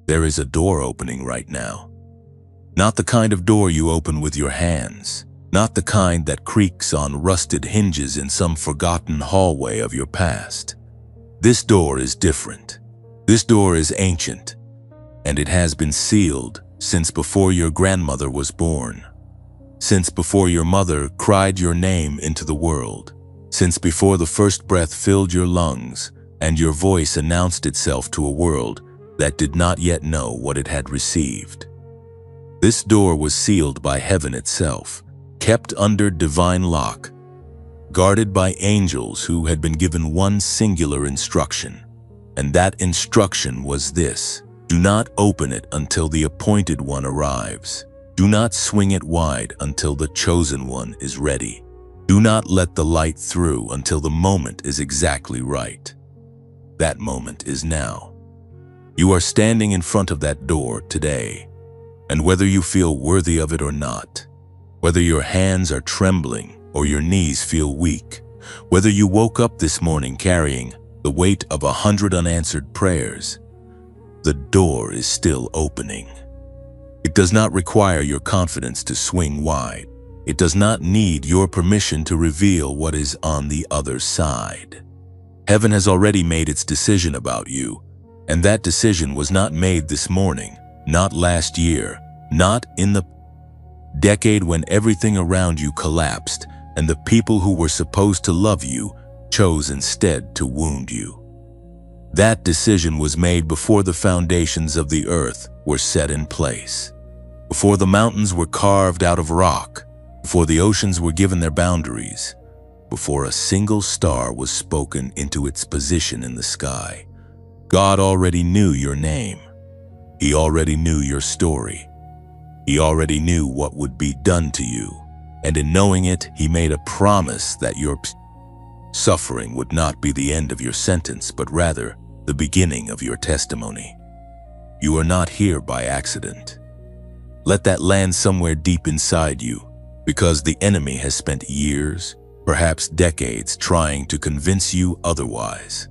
There is a door opening right now. Not the kind of door you open with your hands. Not the kind that creaks on rusted hinges in some forgotten hallway of your past. This door is different. This door is ancient, and it has been sealed since before your grandmother was born. Since before your mother cried your name into the world. Since before the first breath filled your lungs and your voice announced itself to a world that did not yet know what it had received. This door was sealed by heaven itself, kept under divine lock, guarded by angels who had been given one singular instruction. And that instruction was this: do not open it until the appointed one arrives. Do not swing it wide until the chosen one is ready. Do not let the light through until the moment is exactly right. That moment is now. You are standing in front of that door today, and whether you feel worthy of it or not, whether your hands are trembling or your knees feel weak, whether you woke up this morning carrying the weight of 100 unanswered prayers, the door is still opening. It does not require your confidence to swing wide. It does not need your permission to reveal what is on the other side. Heaven has already made its decision about you, and that decision was not made this morning, not last year, not in the decade when everything around you collapsed and the people who were supposed to love you chose instead to wound you. That decision was made before the foundations of the earth were set in place, before the mountains were carved out of rock, before the oceans were given their boundaries, before a single star was spoken into its position in the sky. God already knew your name. He already knew your story. He already knew what would be done to you. And in knowing it, He made a promise that your suffering would not be the end of your sentence, but rather the beginning of your testimony. You are not here by accident. Let that land somewhere deep inside you, because the enemy has spent years, perhaps decades, trying to convince you otherwise.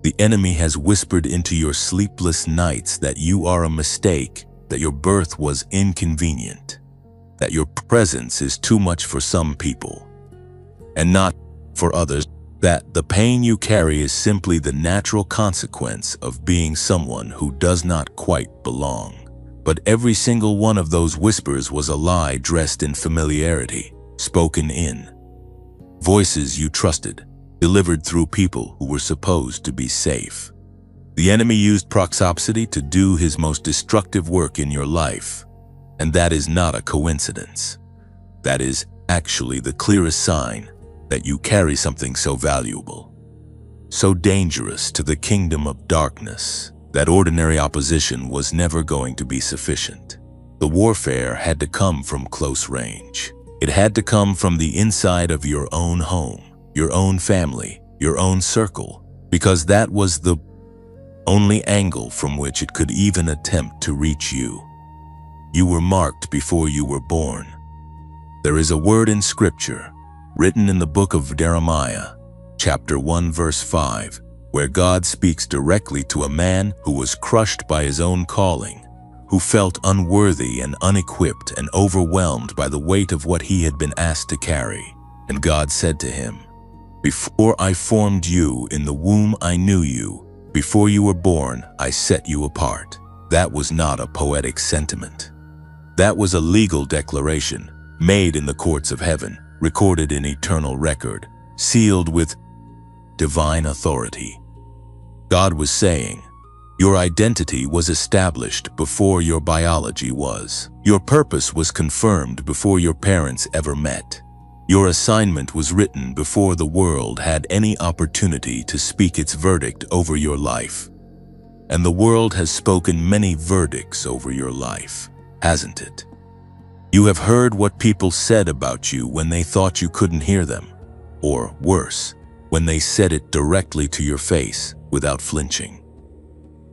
The enemy has whispered into your sleepless nights that you are a mistake, that your birth was inconvenient, that your presence is too much for some people and not for others, that the pain you carry is simply the natural consequence of being someone who does not quite belong. But every single one of those whispers was a lie dressed in familiarity, spoken in voices you trusted, delivered through people who were supposed to be safe. The enemy used proxopsity to do his most destructive work in your life, and that is not a coincidence. That is actually the clearest sign that you carry something so valuable, so dangerous to the kingdom of darkness, that ordinary opposition was never going to be sufficient. The warfare had to come from close range. It had to come from the inside of your own home, your own family, your own circle, because that was the only angle from which it could even attempt to reach you. You were marked before you were born. There is a word in Scripture, written in the book of Jeremiah, chapter 1, verse 5, where God speaks directly to a man who was crushed by his own calling, who felt unworthy and unequipped and overwhelmed by the weight of what he had been asked to carry. And God said to him, "Before I formed you in the womb I knew you. Before you were born, I set you apart." That was not a poetic sentiment. That was a legal declaration, made in the courts of heaven, recorded in eternal record, sealed with divine authority. God was saying, your identity was established before your biology was. Your purpose was confirmed before your parents ever met. Your assignment was written before the world had any opportunity to speak its verdict over your life. And the world has spoken many verdicts over your life, hasn't it? You have heard what people said about you when they thought you couldn't hear them, or worse, when they said it directly to your face without flinching.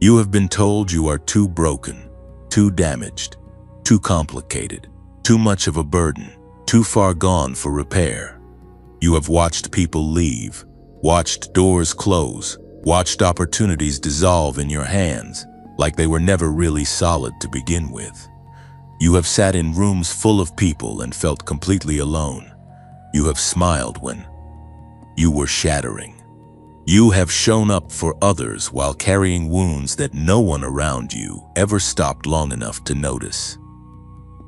You have been told you are too broken, too damaged, too complicated, too much of a burden, too far gone for repair. You have watched people leave, watched doors close, watched opportunities dissolve in your hands, like they were never really solid to begin with. You have sat in rooms full of people and felt completely alone. You have smiled when you were shattering. You have shown up for others while carrying wounds that no one around you ever stopped long enough to notice.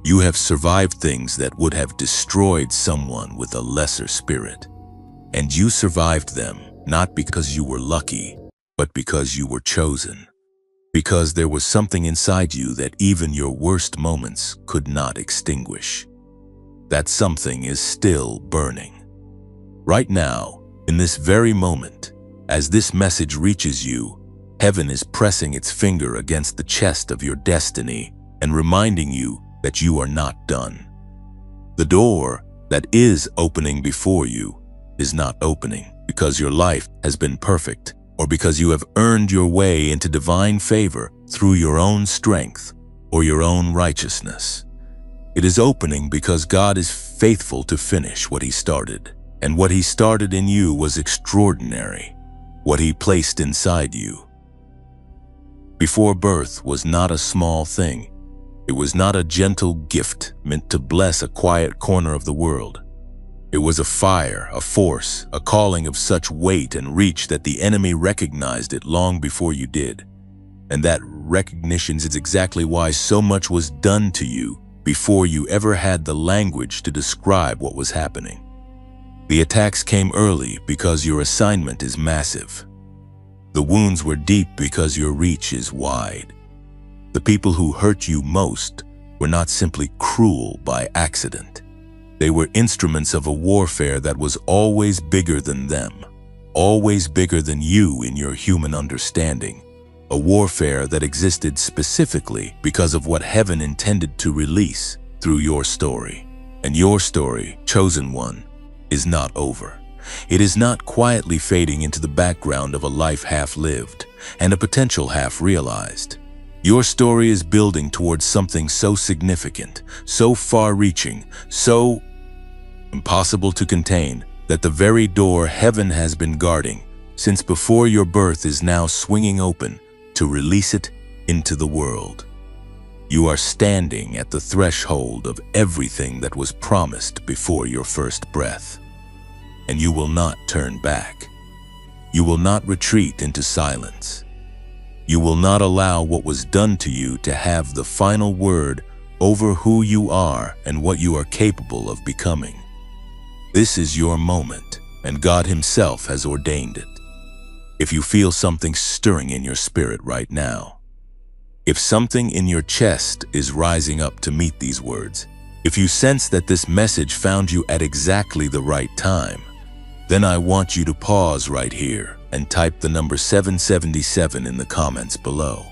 You have survived things that would have destroyed someone with a lesser spirit. And you survived them not because you were lucky, but because you were chosen. Because there was something inside you that even your worst moments could not extinguish. That something is still burning. Right now, in this very moment, as this message reaches you, heaven is pressing its finger against the chest of your destiny and reminding you that you are not done. The door that is opening before you is not opening because your life has been perfect or because you have earned your way into divine favor through your own strength or your own righteousness. It is opening because God is faithful to finish what He started, and what He started in you was extraordinary. What He placed inside you before birth was not a small thing. It was not a gentle gift meant to bless a quiet corner of the world. It was a fire, a force, a calling of such weight and reach that the enemy recognized it long before you did. And that recognition is exactly why so much was done to you before you ever had the language to describe what was happening. The attacks came early because your assignment is massive. The wounds were deep because your reach is wide. The people who hurt you most were not simply cruel by accident. They were instruments of a warfare that was always bigger than them, always bigger than you in your human understanding. A warfare that existed specifically because of what heaven intended to release through your story. And your story, chosen one, is not over. It is not quietly fading into the background of a life half lived and a potential half realized. Your story is building towards something so significant, so far-reaching, so impossible to contain, that the very door heaven has been guarding since before your birth is now swinging open to release it into the world. You are standing at the threshold of everything that was promised before your first breath. And you will not turn back. You will not retreat into silence. You will not allow what was done to you to have the final word over who you are and what you are capable of becoming. This is your moment, and God Himself has ordained it. If you feel something stirring in your spirit right now, if something in your chest is rising up to meet these words, if you sense that this message found you at exactly the right time, then I want you to pause right here and type the number 777 in the comments below.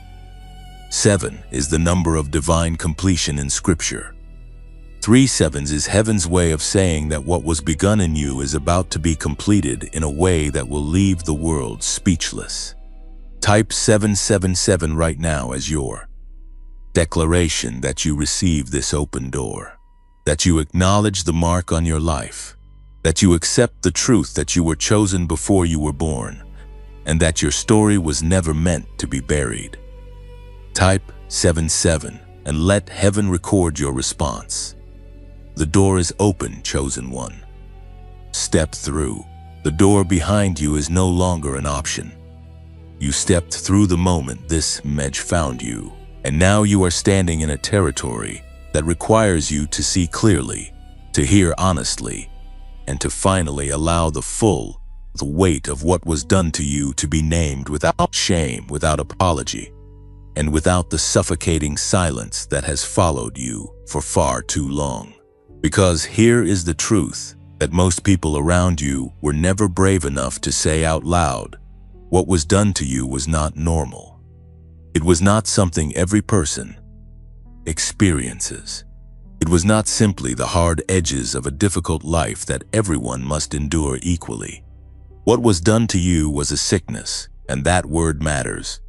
7 is the number of divine completion in Scripture. 3 sevens is heaven's way of saying that what was begun in you is about to be completed in a way that will leave the world speechless. Type 777 right now as your declaration that you receive this open door, that you acknowledge the mark on your life, that you accept the truth that you were chosen before you were born, and that your story was never meant to be buried. Type 77 and let heaven record your response. The door is open, chosen one. Step through. The door behind you is no longer an option. You stepped through the moment this message found you, and now you are standing in a territory that requires you to see clearly, to hear honestly, and to finally allow the weight of what was done to you to be named without shame, without apology, and without the suffocating silence that has followed you for far too long. Because here is the truth that most people around you were never brave enough to say out loud. What was done to you was not normal. It was not something every person experiences. It was not simply the hard edges of a difficult life that everyone must endure equally. What was done to you was a sickness, and that word matters,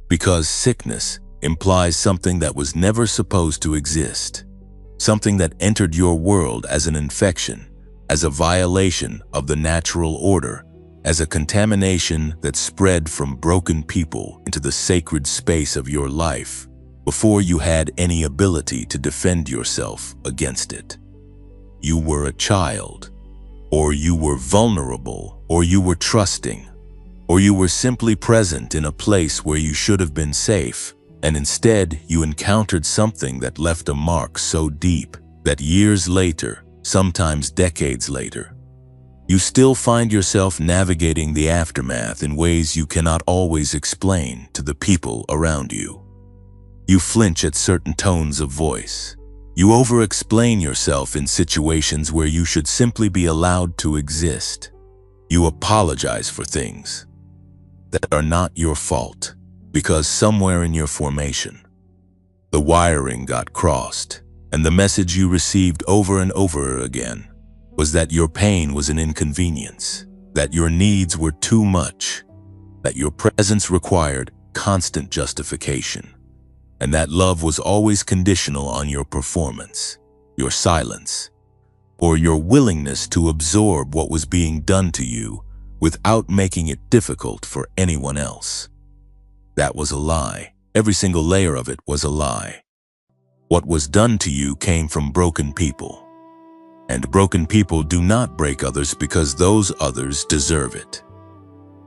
because sickness implies something that was never supposed to exist, something that entered your world as an infection, as a violation of the natural order, as a contamination that spread from broken people into the sacred space of your life before you had any ability to defend yourself against it. You were a child, or you were vulnerable, or you were trusting, or you were simply present in a place where you should have been safe, and instead you encountered something that left a mark so deep that years later, sometimes decades later, you still find yourself navigating the aftermath in ways you cannot always explain to the people around you. You flinch at certain tones of voice. You over-explain yourself in situations where you should simply be allowed to exist. You apologize for things that are not your fault because somewhere in your formation, the wiring got crossed, and the message you received over and over again was that your pain was an inconvenience, that your needs were too much, that your presence required constant justification, and that love was always conditional on your performance, your silence, or your willingness to absorb what was being done to you without making it difficult for anyone else. That was a lie. Every single layer of it was a lie. What was done to you came from broken people. And broken people do not break others because those others deserve it.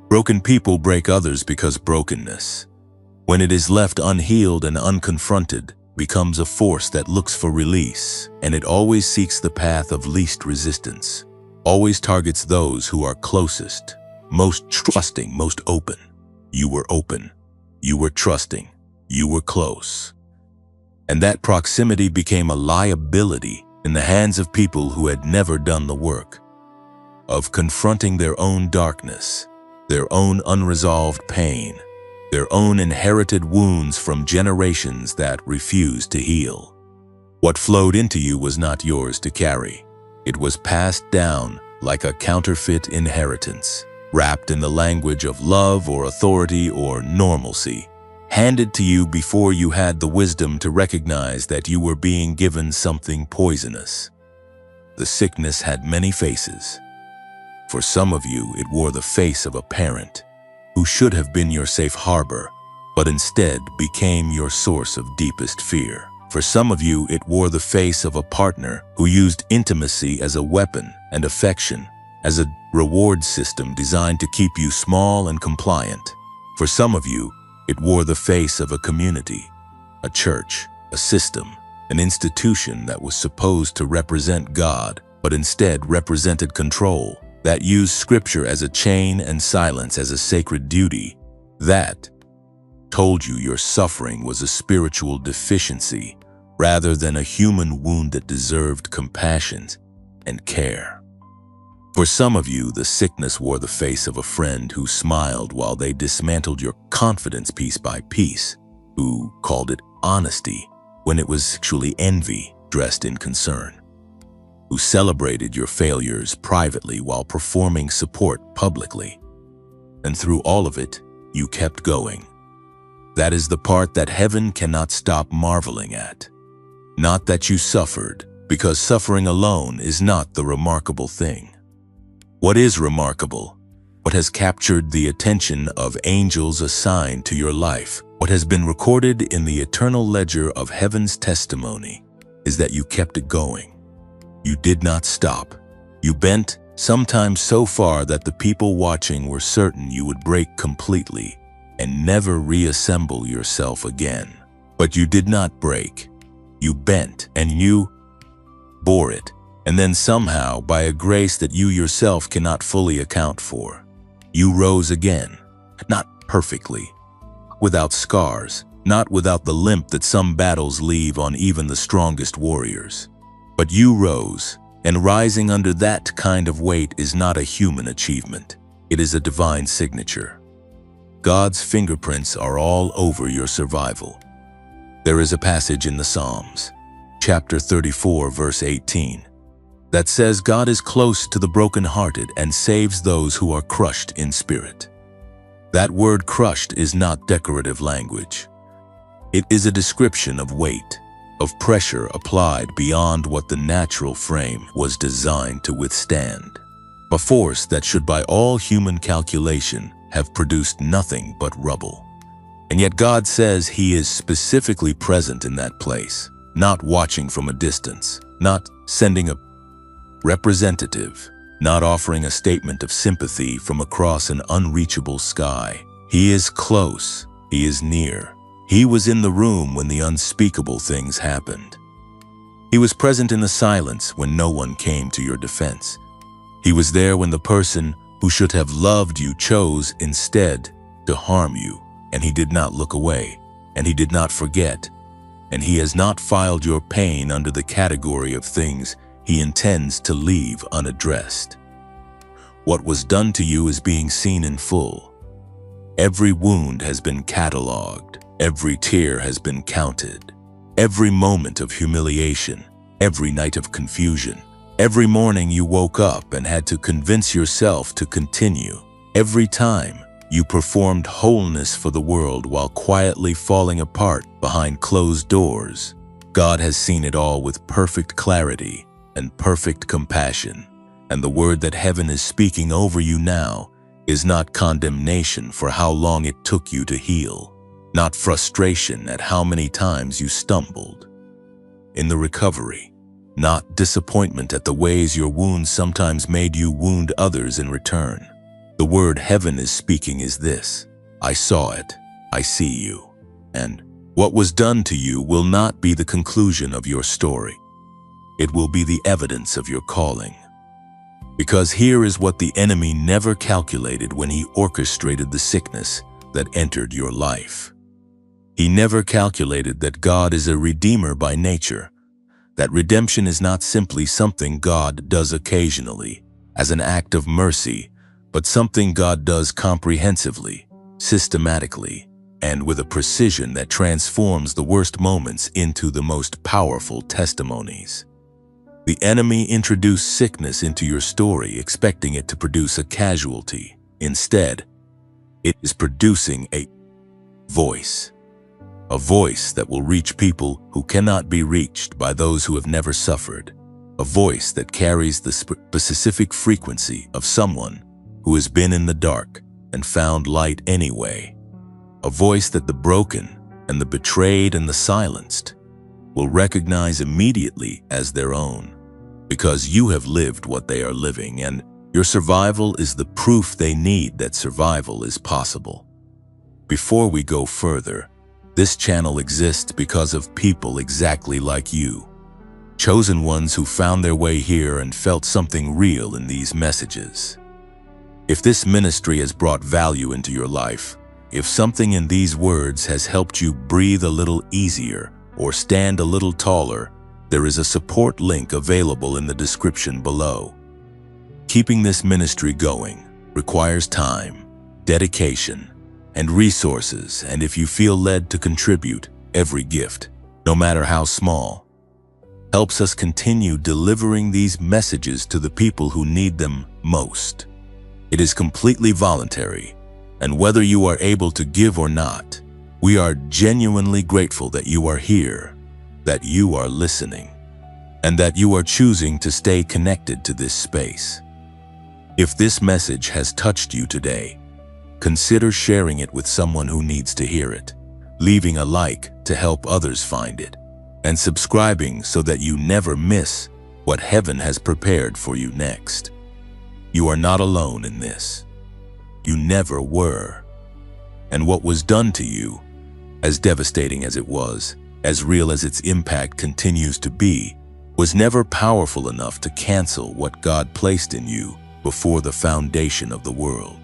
Broken people break others because brokenness, when it is left unhealed and unconfronted, becomes a force that looks for release, and it always seeks the path of least resistance, always targets those who are closest, most trusting, most open. You were open, you were trusting, you were close. And that proximity became a liability in the hands of people who had never done the work of confronting their own darkness, their own unresolved pain, their own inherited wounds from generations that refused to heal. What flowed into you was not yours to carry. It was passed down like a counterfeit inheritance, wrapped in the language of love or authority or normalcy, handed to you before you had the wisdom to recognize that you were being given something poisonous. The sickness had many faces. For some of you, it wore the face of a parent who should have been your safe harbor, but instead became your source of deepest fear. For some of you, it wore the face of a partner who used intimacy as a weapon and affection as a reward system designed to keep you small and compliant. For some of you, it wore the face of a community, a church, a system, an institution that was supposed to represent God, but instead represented control, that used scripture as a chain and silence as a sacred duty, that told you your suffering was a spiritual deficiency rather than a human wound that deserved compassion and care. For some of you, the sickness wore the face of a friend who smiled while they dismantled your confidence piece by piece, who called it honesty when it was actually envy dressed in concern, who celebrated your failures privately while performing support publicly. And through all of it, you kept going. That is the part that heaven cannot stop marveling at. Not that you suffered, because suffering alone is not the remarkable thing. What is remarkable, what has captured the attention of angels assigned to your life, what has been recorded in the eternal ledger of heaven's testimony, is that you kept it going. You did not stop. You bent, sometimes so far that the people watching were certain you would break completely and never reassemble yourself again. But you did not break. You bent, and you bore it. And then somehow, by a grace that you yourself cannot fully account for, you rose again, not perfectly, without scars, not without the limp that some battles leave on even the strongest warriors. But you rose, and rising under that kind of weight is not a human achievement. It is a divine signature. God's fingerprints are all over your survival. There is a passage in the Psalms, chapter 34, verse 18, that says God is close to the brokenhearted and saves those who are crushed in spirit. That word crushed is not decorative language. It is a description of weight, of pressure applied beyond what the natural frame was designed to withstand. a force that should by all human calculation have produced nothing but rubble. And yet God says He is specifically present in that place, not watching from a distance, not sending a representative, not offering a statement of sympathy from across an unreachable sky. He is close, He is near. He was in the room when the unspeakable things happened. He was present in the silence when no one came to your defense. He was there when the person who should have loved you chose instead to harm you, and He did not look away, and He did not forget, and He has not filed your pain under the category of things He intends to leave unaddressed. What was done to you is being seen in full. Every wound has been catalogued, every tear has been counted, every moment of humiliation, every night of confusion, every morning you woke up and had to convince yourself to continue, every time you performed wholeness for the world while quietly falling apart behind closed doors. God has seen it all with perfect clarity and perfect compassion, and the word that heaven is speaking over you now is not condemnation for how long it took you to heal, not frustration at how many times you stumbled in the recovery, not disappointment at the ways your wounds sometimes made you wound others in return. The word heaven is speaking is this: I saw it, I see you, and what was done to you will not be the conclusion of your story. It will be the evidence of your calling. Because here is what the enemy never calculated when he orchestrated the sickness that entered your life. He never calculated that God is a redeemer by nature, that redemption is not simply something God does occasionally as an act of mercy, but something God does comprehensively, systematically, and with a precision that transforms the worst moments into the most powerful testimonies. The enemy introduced sickness into your story, expecting it to produce a casualty. Instead, it is producing a voice that will reach people who cannot be reached by those who have never suffered, a voice that carries the specific frequency of someone who has been in the dark and found light anyway, a voice that the broken and the betrayed and the silenced will recognize immediately as their own, because you have lived what they are living, and your survival is the proof they need that survival is possible. Before we go further, this channel exists because of people exactly like you, chosen ones who found their way here and felt something real in these messages. If this ministry has brought value into your life, if something in these words has helped you breathe a little easier or stand a little taller, there is a support link available in the description below. Keeping this ministry going requires time, dedication, and resources, and if you feel led to contribute, every gift, no matter how small, helps us continue delivering these messages to the people who need them most. It is completely voluntary, and whether you are able to give or not, we are genuinely grateful that you are here, that you are listening, and that you are choosing to stay connected to this space. If this message has touched you today, consider sharing it with someone who needs to hear it, leaving a like to help others find it, and subscribing so that you never miss what heaven has prepared for you next. You are not alone in this. You never were. And what was done to you, as devastating as it was, as real as its impact continues to be, was never powerful enough to cancel what God placed in you before the foundation of the world.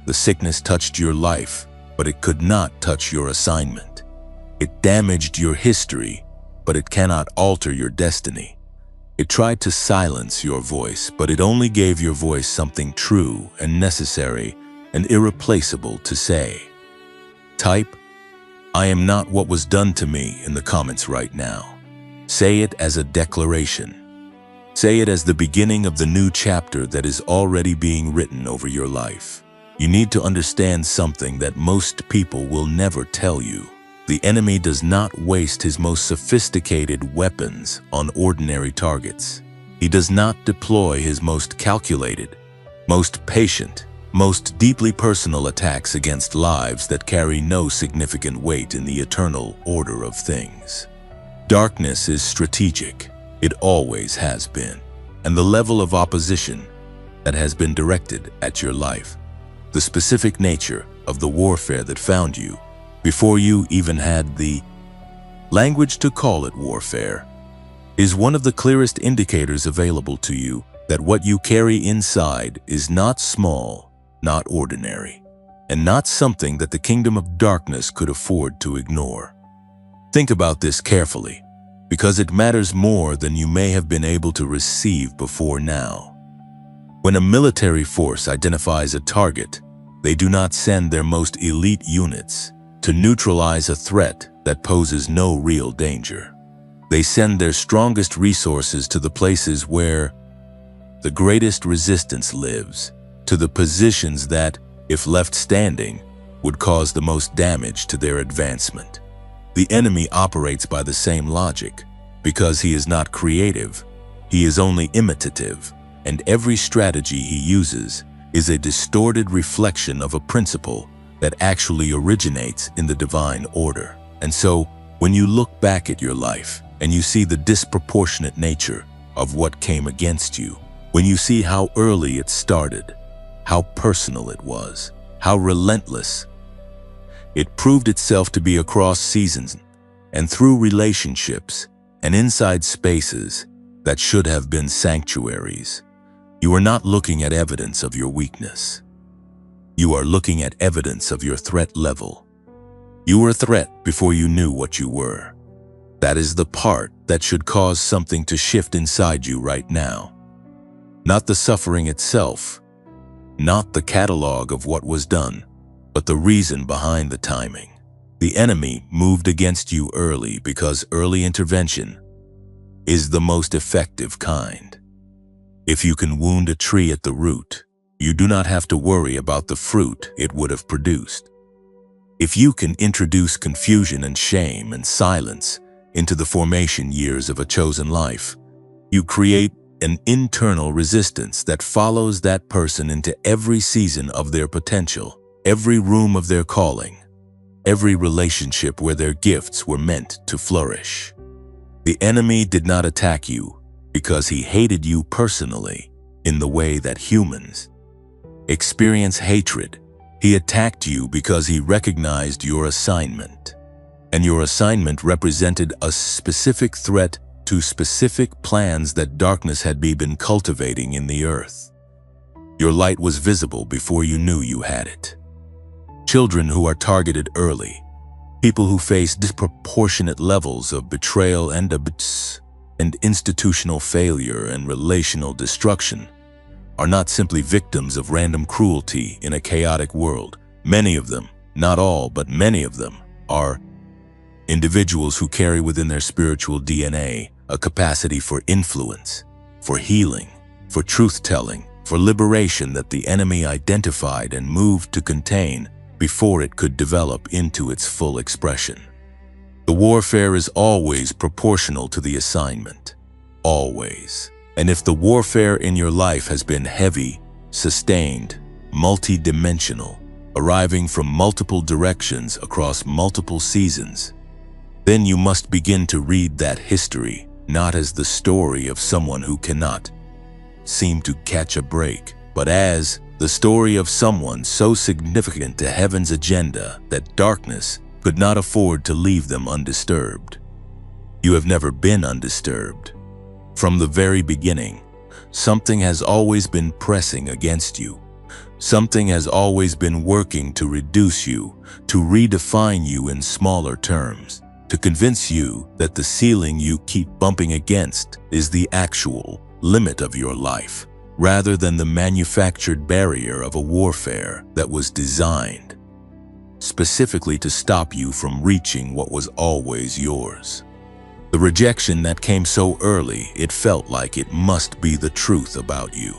The sickness touched your life, but it could not touch your assignment. It damaged your history, but it cannot alter your destiny. It tried to silence your voice, but it only gave your voice something true and necessary and irreplaceable to say. Type, "I am not what was done to me" in the comments right now. Say it as a declaration. Say it as the beginning of the new chapter that is already being written over your life. You need to understand something that most people will never tell you. The enemy does not waste his most sophisticated weapons on ordinary targets. He does not deploy his most calculated most patient, most deeply personal attacks against lives that carry no significant weight in the eternal order of things. Darkness is strategic. It always has been. And the level of opposition that has been directed at your life, the specific nature of the warfare that found you before you even had the language to call it warfare, is one of the clearest indicators available to you that what you carry inside is not small, not ordinary, and not something that the kingdom of darkness could afford to ignore. Think about this carefully, because it matters more than you may have been able to receive before now. When a military force identifies a target, they do not send their most elite units to neutralize a threat that poses no real danger. They send their strongest resources to the places where the greatest resistance lives, to the positions that, if left standing, would cause the most damage to their advancement. The enemy operates by the same logic. Because he is not creative, he is only imitative, and every strategy he uses is a distorted reflection of a principle that actually originates in the divine order. And so, when you look back at your life and you see the disproportionate nature of what came against you, when you see how early it started, how personal it was, how relentless, it proved itself to be across seasons and through relationships and inside spaces that should have been sanctuaries. You are not looking at evidence of your weakness. You are looking at evidence of your threat level. You were a threat before you knew what you were. That is the part that should cause something to shift inside you right now. Not the suffering itself, not the catalog of what was done, but the reason behind the timing. The enemy moved against you early because early intervention is the most effective kind. If you can wound a tree at the root, you do not have to worry about the fruit it would have produced. If you can introduce confusion and shame and silence into the formation years of a chosen life, you create an internal resistance that follows that person into every season of their potential, every room of their calling, every relationship where their gifts were meant to flourish. The enemy did not attack you because he hated you personally in the way that humans experience hatred. He attacked you because he recognized your assignment, and your assignment represented a specific threat to specific plans that darkness had been cultivating in the earth. Your light was visible before you knew you had it. Children who are targeted early, people who face disproportionate levels of betrayal and abuse and institutional failure and relational destruction, are not simply victims of random cruelty in a chaotic world. Many of them, not all, but many of them, are individuals who carry within their spiritual DNA a capacity for influence, for healing, for truth-telling, for liberation that the enemy identified and moved to contain before it could develop into its full expression. The warfare is always proportional to the assignment. Always. And if the warfare in your life has been heavy, sustained, multi-dimensional, arriving from multiple directions across multiple seasons, then you must begin to read that history not as the story of someone who cannot seem to catch a break, but as the story of someone so significant to heaven's agenda that darkness could not afford to leave them undisturbed. You have never been undisturbed. From the very beginning, something has always been pressing against you. Something has always been working to reduce you, to redefine you in smaller terms, to convince you that the ceiling you keep bumping against is the actual limit of your life, rather than the manufactured barrier of a warfare that was designed specifically to stop you from reaching what was always yours. The rejection that came so early, it felt like it must be the truth about you.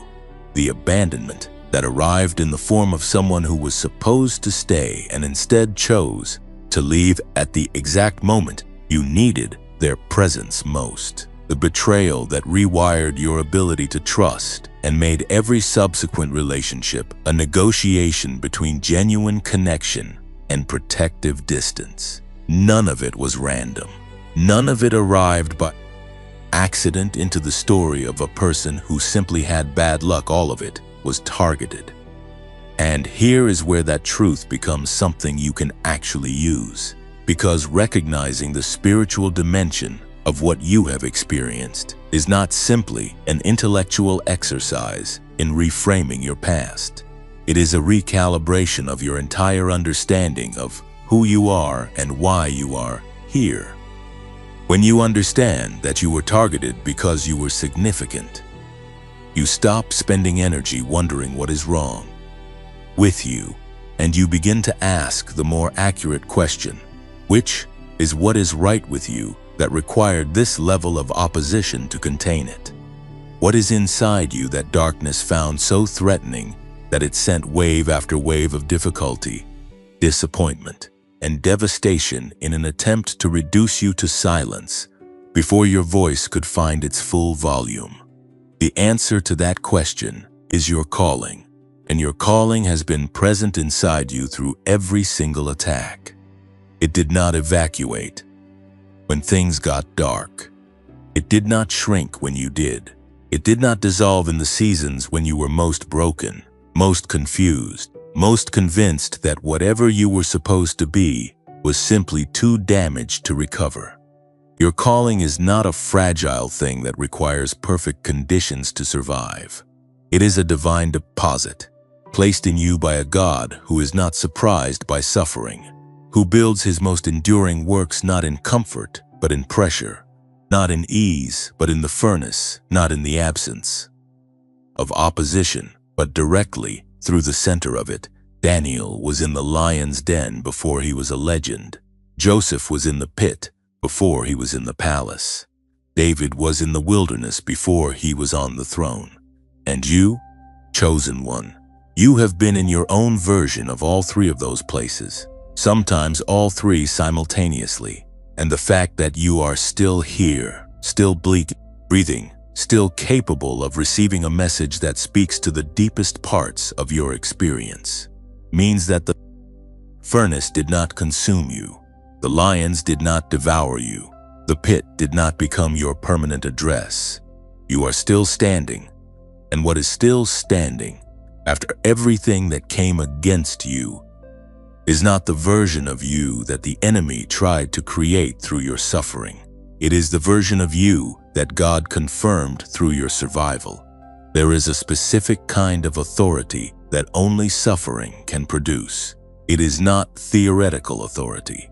The abandonment that arrived in the form of someone who was supposed to stay and instead chose to leave at the exact moment you needed their presence most. the betrayal that rewired your ability to trust and made every subsequent relationship a negotiation between genuine connection and protective distance. None of it was random. None of it arrived by accident into the story of a person who simply had bad luck. All of it was targeted. And here is where that truth becomes something you can actually use, because recognizing the spiritual dimension of what you have experienced is not simply an intellectual exercise in reframing your past. It is a recalibration of your entire understanding of who you are and why you are here. When you understand that you were targeted because you were significant, you stop spending energy wondering what is wrong with you, and you begin to ask the more accurate question, which is what is right with you that required this level of opposition to contain it? What is inside you that darkness found so threatening that it sent wave after wave of difficulty, disappointment, and devastation in an attempt to reduce you to silence before your voice could find its full volume? The answer to that question is your calling, and your calling has been present inside you through every single attack. It did not evacuate when things got dark. It did not shrink when you did. It did not dissolve in the seasons when you were most broken, most confused, most convinced that whatever you were supposed to be was simply too damaged to recover. Your calling is not a fragile thing that requires perfect conditions to survive. It is a divine deposit, placed in you by a God who is not surprised by suffering, who builds his most enduring works not in comfort, but in pressure, not in ease, but in the furnace, not in the absence of opposition, but directly through the center of it. Daniel was in the lion's den before he was a legend. Joseph was in the pit before he was in the palace. David was in the wilderness before he was on the throne. And you, chosen one, you have been in your own version of all three of those places, sometimes all three simultaneously. And the fact that you are still here, still breathing, still capable of receiving a message that speaks to the deepest parts of your experience, means that the furnace did not consume you, the lions did not devour you, the pit did not become your permanent address. You are still standing, and what is still standing, after everything that came against you, is not the version of you that the enemy tried to create through your suffering. It is the version of you that God confirmed through your survival. There is a specific kind of authority that only suffering can produce. It is not theoretical authority,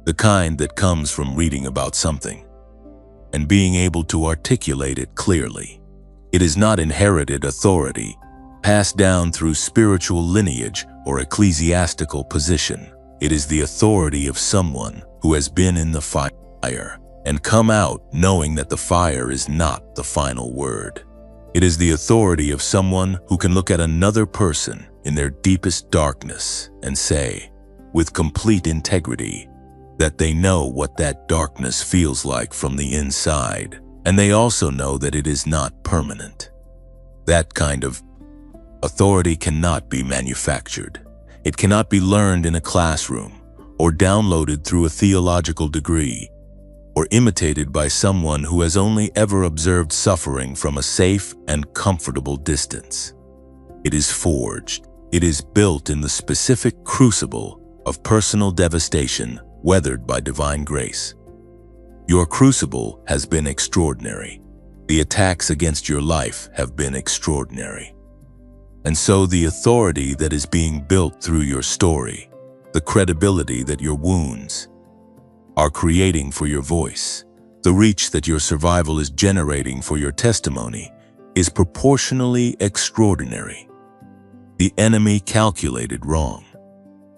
the kind that comes from reading about something and being able to articulate it clearly. It is not inherited authority passed down through spiritual lineage or ecclesiastical position. It is the authority of someone who has been in the fire and come out knowing that the fire is not the final word. It is the authority of someone who can look at another person in their deepest darkness and say, with complete integrity, that they know what that darkness feels like from the inside, and they also know that it is not permanent. That kind of authority cannot be manufactured. It cannot be learned in a classroom or downloaded through a theological degree or imitated by someone who has only ever observed suffering from a safe and comfortable distance. It is forged. It is built in the specific crucible of personal devastation weathered by divine grace. Your crucible has been extraordinary. The attacks against your life have been extraordinary. And so the authority that is being built through your story, the credibility that your wounds are creating for your voice, the reach that your survival is generating for your testimony, is proportionally extraordinary. The enemy calculated wrong.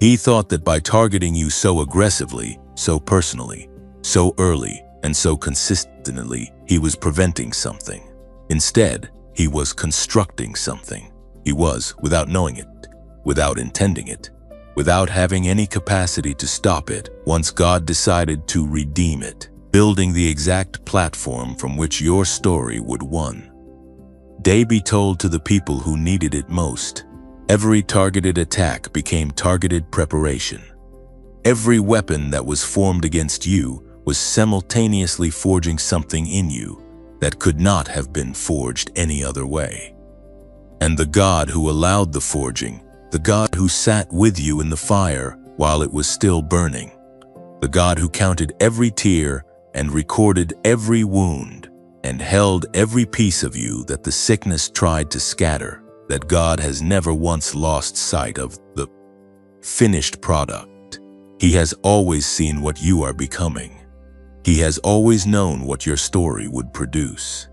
He thought that by targeting you so aggressively, so personally, so early, and so consistently, he was preventing something. Instead, he was constructing something. He was, without knowing it, without intending it, without having any capacity to stop it, once God decided to redeem it. building the exact platform from which your story would one day be told to the people who needed it most. Every targeted attack became targeted preparation. Every weapon that was formed against you was simultaneously forging something in you that could not have been forged any other way. And the God who allowed the forging, the God who sat with you in the fire while it was still burning, the God who counted every tear and recorded every wound and held every piece of you that the sickness tried to scatter, that God has never once lost sight of the finished product. He has always seen what you are becoming. He has always known what your story would produce.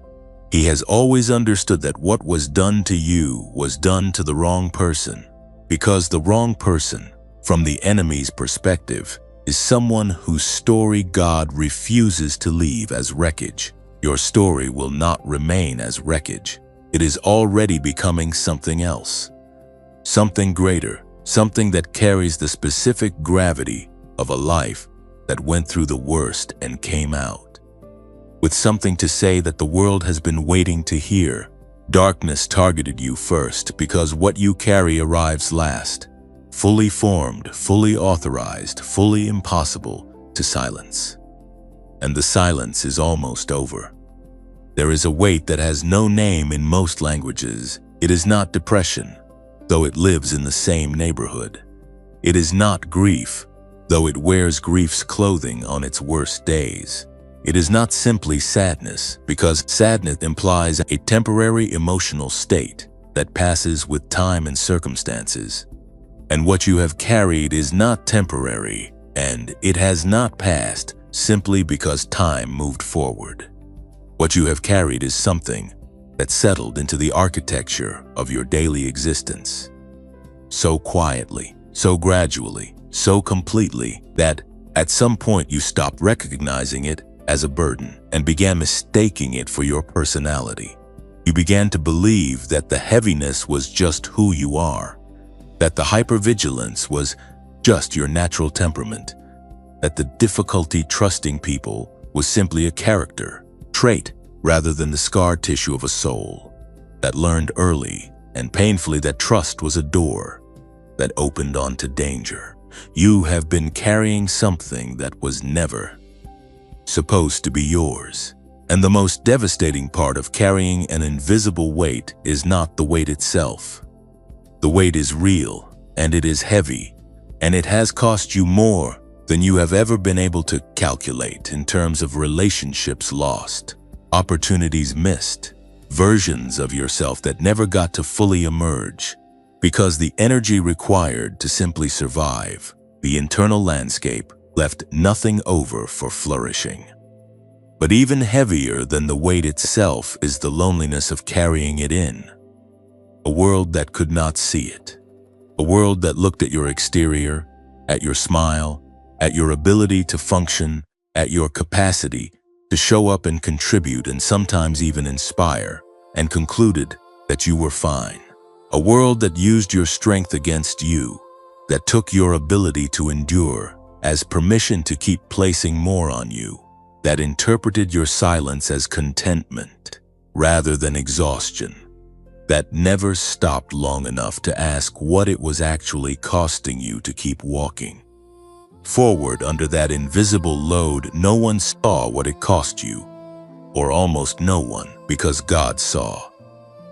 He has always understood that what was done to you was done to the wrong person, because the wrong person, from the enemy's perspective, is someone whose story God refuses to leave as wreckage. Your story will not remain as wreckage. It is already becoming something else, something greater, something that carries the specific gravity of a life that went through the worst and came out with something to say that the world has been waiting to hear. Darkness targeted you first because what you carry arrives last, fully formed, fully authorized, fully impossible to silence. And the silence is almost over. There is a weight that has no name in most languages. It is not depression, though it lives in the same neighborhood. It is not grief, though it wears grief's clothing on its worst days. It is not simply sadness, because sadness implies a temporary emotional state that passes with time and circumstances. And what you have carried is not temporary, and it has not passed simply because time moved forward. What you have carried is something that settled into the architecture of your daily existence. So quietly, so gradually, so completely that at some point you stopped recognizing it as a burden and began mistaking it for your personality. You began to believe that the heaviness was just who you are, that the hypervigilance was just your natural temperament, that the difficulty trusting people was simply a character trait rather than the scar tissue of a soul that learned early and painfully that trust was a door that opened onto danger. You have been carrying something that was never supposed to be yours. And the most devastating part of carrying an invisible weight is not the weight itself. The weight is real, and it is heavy, and it has cost you more than you have ever been able to calculate in terms of relationships lost, opportunities missed, versions of yourself that never got to fully emerge, because the energy required to simply survive, the internal landscape, left nothing over for flourishing. But even heavier than the weight itself is the loneliness of carrying it in. A world that could not see it. A world that looked at your exterior, at your smile, at your ability to function, at your capacity to show up and contribute and sometimes even inspire, and concluded that you were fine. A world that used your strength against you, that took your ability to endure as permission to keep placing more on you, that interpreted your silence as contentment rather than exhaustion, that never stopped long enough to ask what it was actually costing you to keep walking forward under that invisible load. No one saw what it cost you, or almost no one, because God saw.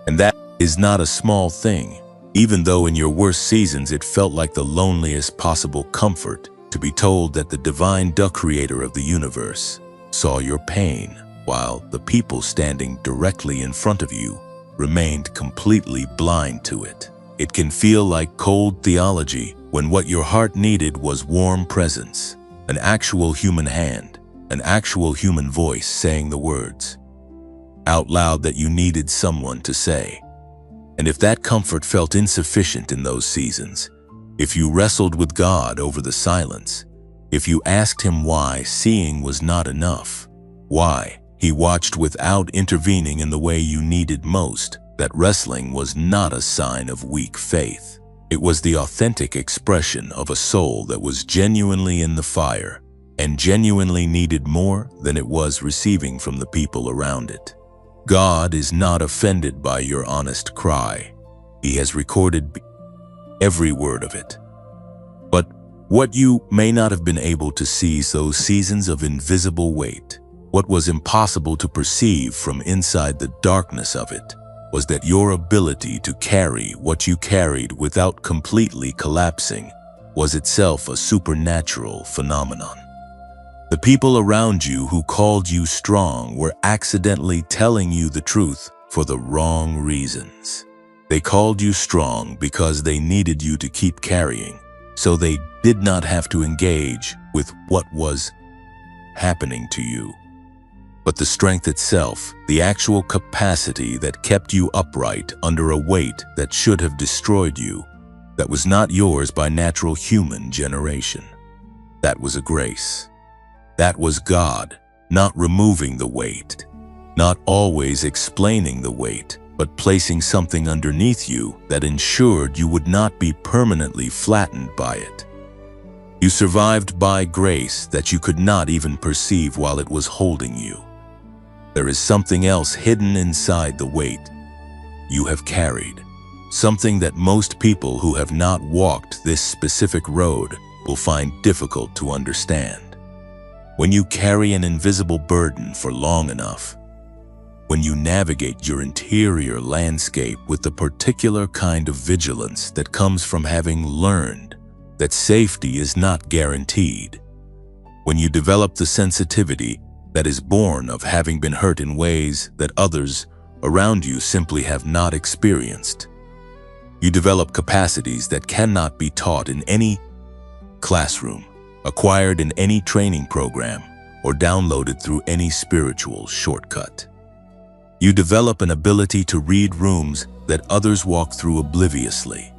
And that is not a small thing, even though in your worst seasons it felt like the loneliest possible comfort to be told that the divine duck creator of the universe saw your pain, while the people standing directly in front of you remained completely blind to it. It can feel like cold theology when what your heart needed was warm presence, an actual human hand, an actual human voice saying the words out loud that you needed someone to say. And if that comfort felt insufficient in those seasons, if you wrestled with God over the silence, if you asked him why seeing was not enough, why he watched without intervening in the way you needed most, that wrestling was not a sign of weak faith. It was the authentic expression of a soul that was genuinely in the fire, and genuinely needed more than it was receiving from the people around it. God is not offended by your honest cry. He has recorded every word of it. But what you may not have been able to seize those seasons of invisible weight, what was impossible to perceive from inside the darkness of it, was that your ability to carry what you carried without completely collapsing was itself a supernatural phenomenon. The people around you who called you strong were accidentally telling you the truth for the wrong reasons. They called you strong because they needed you to keep carrying, so they did not have to engage with what was happening to you. But the strength itself, the actual capacity that kept you upright under a weight that should have destroyed you, that was not yours by natural human generation. That was a grace. That was God, not removing the weight, not always explaining the weight, but placing something underneath you that ensured you would not be permanently flattened by it. You survived by grace that you could not even perceive while it was holding you. There is something else hidden inside the weight you have carried, something that most people who have not walked this specific road will find difficult to understand. When you carry an invisible burden for long enough, when you navigate your interior landscape with the particular kind of vigilance that comes from having learned that safety is not guaranteed, when you develop the sensitivity that is born of having been hurt in ways that others around you simply have not experienced, you develop capacities that cannot be taught in any classroom, acquired in any training program, or downloaded through any spiritual shortcut. You develop an ability to read rooms that others walk through obliviously.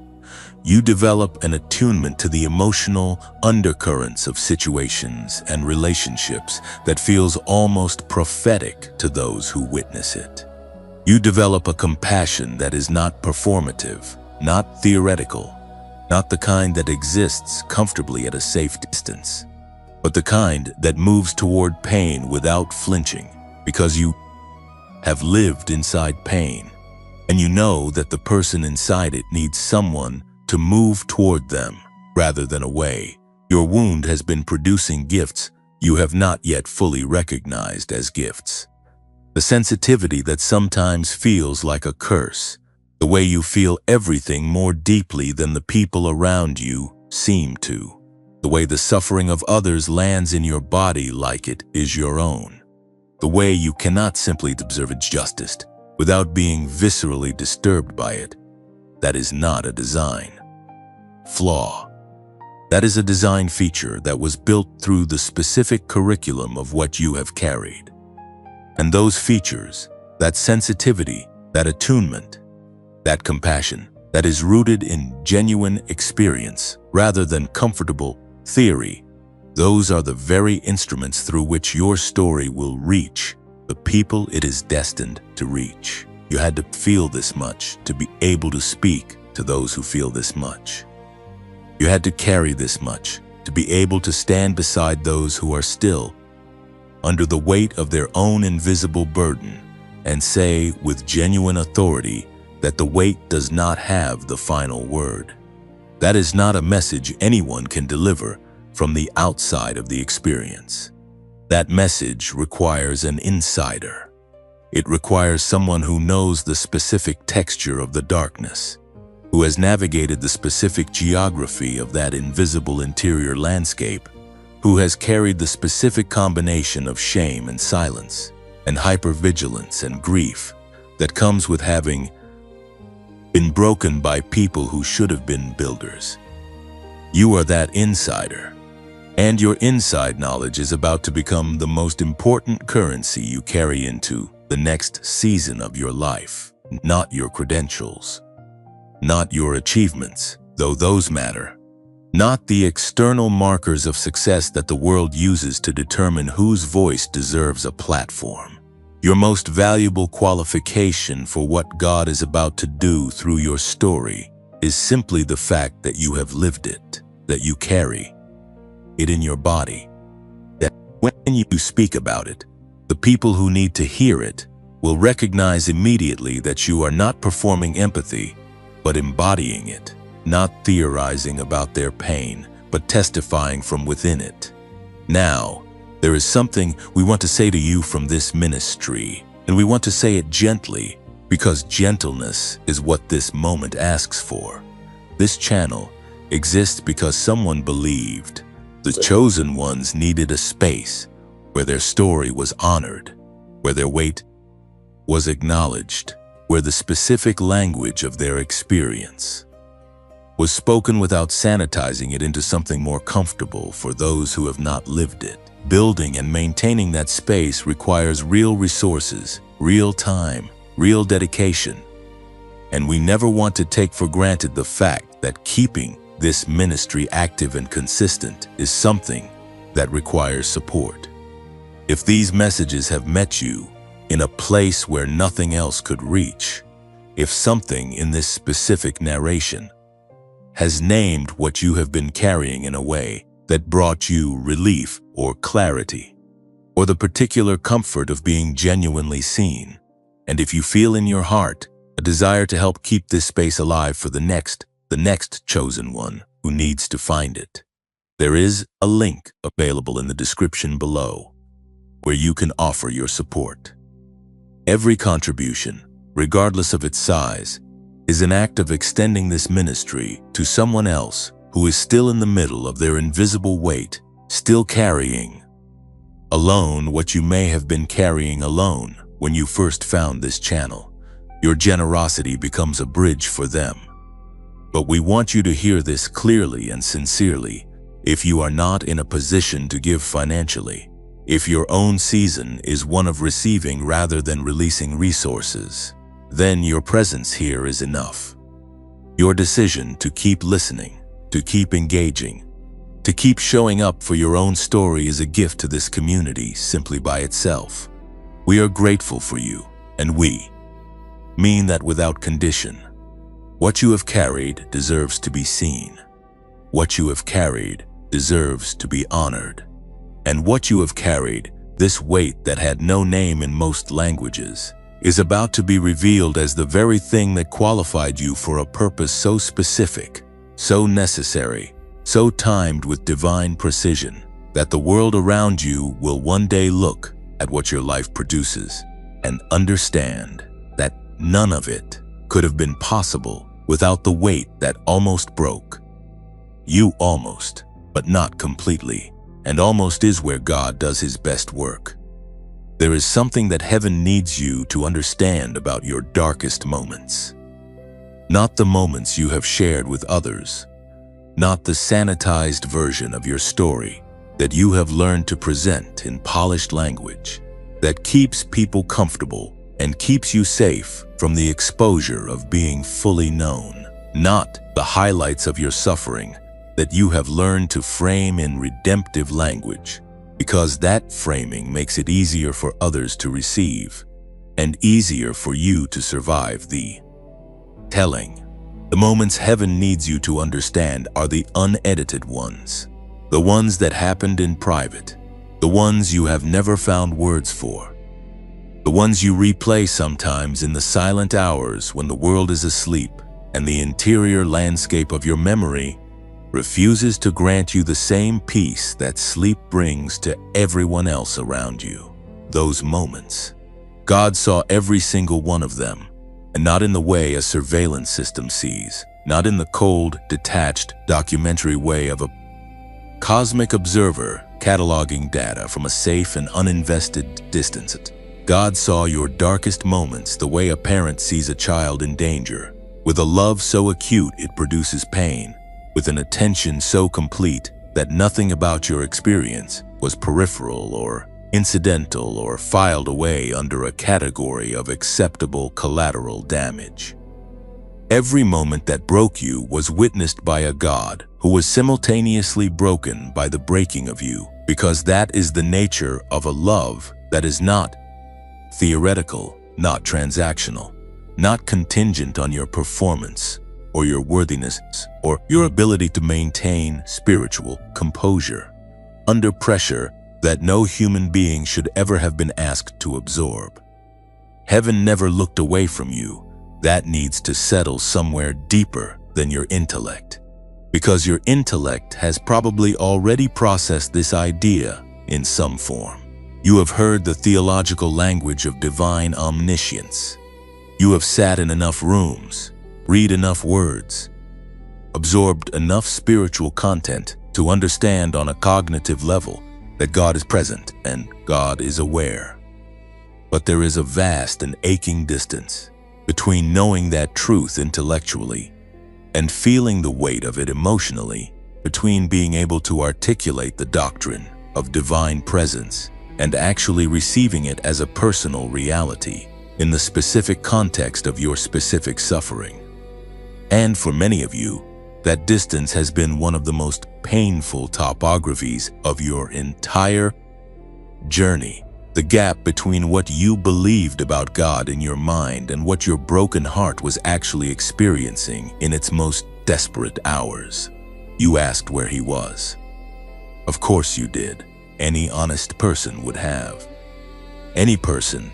You develop an attunement to the emotional undercurrents of situations and relationships that feels almost prophetic to those who witness it. You develop a compassion that is not performative, not theoretical, not the kind that exists comfortably at a safe distance, but the kind that moves toward pain without flinching, because you have lived inside pain, and you know that the person inside it needs someone to move toward them rather than away. Your wound has been producing gifts you have not yet fully recognized as gifts. The sensitivity that sometimes feels like a curse, the way you feel everything more deeply than the people around you seem to, the way the suffering of others lands in your body like it is your own, the way you cannot simply observe its justice without being viscerally disturbed by it. That is not a design flaw. That is a design feature that was built through the specific curriculum of what you have carried. And those features, that sensitivity, that attunement, that compassion, that is rooted in genuine experience rather than comfortable theory, those are the very instruments through which your story will reach the people it is destined to reach. You had to feel this much to be able to speak to those who feel this much. You had to carry this much to be able to stand beside those who are still under the weight of their own invisible burden and say with genuine authority that the weight does not have the final word. That is not a message anyone can deliver from the outside of the experience. That message requires an insider. It requires someone who knows the specific texture of the darkness, who has navigated the specific geography of that invisible interior landscape, who has carried the specific combination of shame and silence, and hypervigilance and grief that comes with having been broken by people who should have been builders. You are that insider, and your inside knowledge is about to become the most important currency you carry into the next season of your life, not your credentials, not your achievements, though those matter, not the external markers of success that the world uses to determine whose voice deserves a platform. Your most valuable qualification for what God is about to do through your story is simply the fact that you have lived it, that you carry it in your body, When you speak about it, the people who need to hear it will recognize immediately that you are not performing empathy, but embodying it, not theorizing about their pain, but testifying from within it. Now, there is something we want to say to you from this ministry, and we want to say it gently, because gentleness is what this moment asks for. This channel exists because someone believed the chosen ones needed a space where their story was honored, where their weight was acknowledged, where the specific language of their experience was spoken without sanitizing it into something more comfortable for those who have not lived it. Building and maintaining that space requires real resources, real time, real dedication. And we never want to take for granted the fact that keeping this ministry active and consistent is something that requires support. If these messages have met you in a place where nothing else could reach, if something in this specific narration has named what you have been carrying in a way that brought you relief or clarity, or the particular comfort of being genuinely seen, and if you feel in your heart a desire to help keep this space alive for the next chosen one who needs to find it, there is a link available in the description below where you can offer your support. Every contribution, regardless of its size, is an act of extending this ministry to someone else who is still in the middle of their invisible weight, still carrying alone what you may have been carrying alone when you first found this channel. Your generosity becomes a bridge for them. But we want you to hear this clearly and sincerely. If you are not in a position to give financially, if your own season is one of receiving rather than releasing resources, then your presence here is enough. Your decision to keep listening, to keep engaging, to keep showing up for your own story is a gift to this community simply by itself. We are grateful for you, and we mean that without condition. What you have carried deserves to be seen. What you have carried deserves to be honored. And what you have carried, this weight that had no name in most languages, is about to be revealed as the very thing that qualified you for a purpose so specific, so necessary, so timed with divine precision, that the world around you will one day look at what your life produces and understand that none of it could have been possible without the weight that almost broke. You almost, but not completely, and almost is where God does his best work. There is something that heaven needs you to understand about your darkest moments. Not the moments you have shared with others, not the sanitized version of your story that you have learned to present in polished language that keeps people comfortable and keeps you safe from the exposure of being fully known, not the highlights of your suffering that you have learned to frame in redemptive language, because that framing makes it easier for others to receive and easier for you to survive the telling. The moments heaven needs you to understand are the unedited ones, the ones that happened in private, the ones you have never found words for, the ones you replay sometimes in the silent hours when the world is asleep and the interior landscape of your memory refuses to grant you the same peace that sleep brings to everyone else around you. Those moments, God saw every single one of them, and not in the way a surveillance system sees, not in the cold, detached, documentary way of a cosmic observer cataloging data from a safe and uninvested distance. God saw your darkest moments the way a parent sees a child in danger, with a love so acute it produces pain, with an attention so complete that nothing about your experience was peripheral or incidental or filed away under a category of acceptable collateral damage. Every moment that broke you was witnessed by a God who was simultaneously broken by the breaking of you, because that is the nature of a love that is not theoretical, not transactional, not contingent on your performance or your worthiness or your ability to maintain spiritual composure. Under pressure, that no human being should ever have been asked to absorb. Heaven never looked away from you. That needs to settle somewhere deeper than your intellect, because your intellect has probably already processed this idea in some form. You have heard the theological language of divine omniscience. You have sat in enough rooms, read enough words, absorbed enough spiritual content to understand on a cognitive level that God is present and God is aware. But there is a vast and aching distance between knowing that truth intellectually and feeling the weight of it emotionally, between being able to articulate the doctrine of divine presence and actually receiving it as a personal reality in the specific context of your specific suffering. And for many of you, that distance has been one of the most painful topographies of your entire journey. The gap between what you believed about God in your mind and what your broken heart was actually experiencing in its most desperate hours. You asked where he was. Of course you did. Any honest person would have. Any person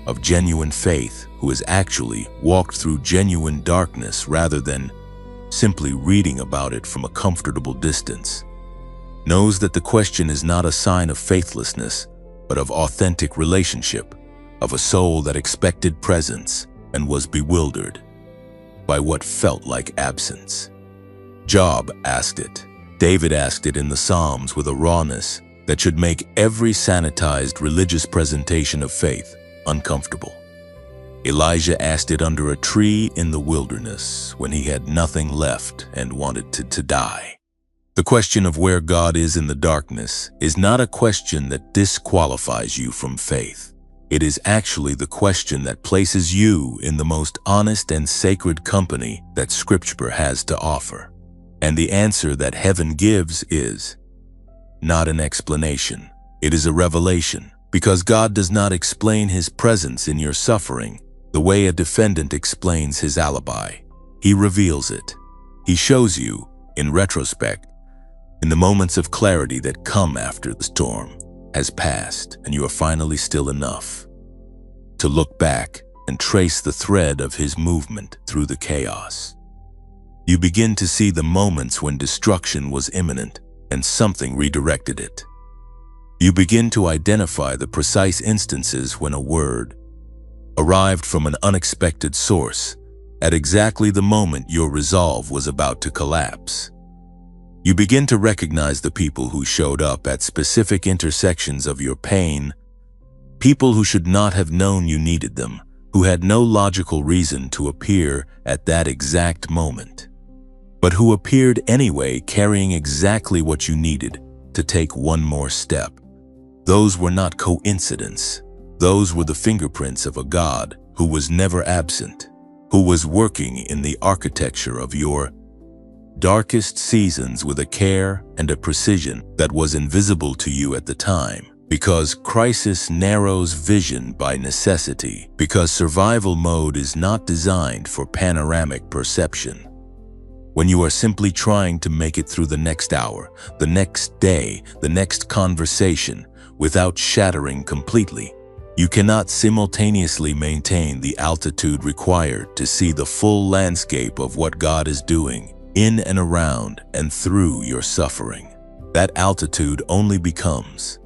of genuine faith who has actually walked through genuine darkness rather than simply reading about it from a comfortable distance knows that the question is not a sign of faithlessness, but of authentic relationship, of a soul that expected presence and was bewildered by what felt like absence. Job asked it. David asked it in the Psalms with a rawness that should make every sanitized religious presentation of faith uncomfortable. Elijah asked it under a tree in the wilderness when he had nothing left and wanted to die. The question of where God is in the darkness is not a question that disqualifies you from faith. It is actually the question that places you in the most honest and sacred company that Scripture has to offer. And the answer that heaven gives is not an explanation. It is a revelation, because God does not explain his presence in your suffering the way a defendant explains his alibi. He reveals it. He shows you, in retrospect, in the moments of clarity that come after the storm has passed and you are finally still enough to look back and trace the thread of his movement through the chaos. You begin to see the moments when destruction was imminent and something redirected it. You begin to identify the precise instances when a word arrived from an unexpected source at exactly the moment your resolve was about to collapse. You begin to recognize the people who showed up at specific intersections of your pain, people who should not have known you needed them, who had no logical reason to appear at that exact moment, but who appeared anyway carrying exactly what you needed to take one more step. Those were not coincidence. Those were the fingerprints of a God who was never absent, who was working in the architecture of your darkest seasons with a care and a precision that was invisible to you at the time, because crisis narrows vision by necessity, because survival mode is not designed for panoramic perception. When you are simply trying to make it through the next hour, the next day, the next conversation, without shattering completely, you cannot simultaneously maintain the altitude required to see the full landscape of what God is doing in and around and through your suffering. That altitude only becomes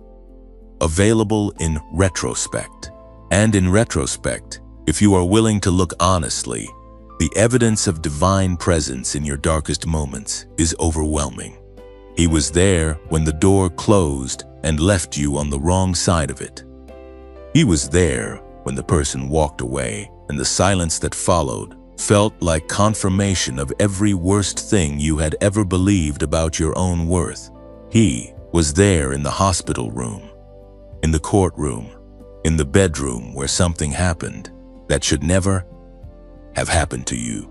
available in retrospect. And in retrospect, if you are willing to look honestly, the evidence of divine presence in your darkest moments is overwhelming. He was there when the door closed and left you on the wrong side of it. He was there when the person walked away, and the silence that followed felt like confirmation of every worst thing you had ever believed about your own worth. He was there in the hospital room, in the courtroom, in the bedroom where something happened that should never have happened to you.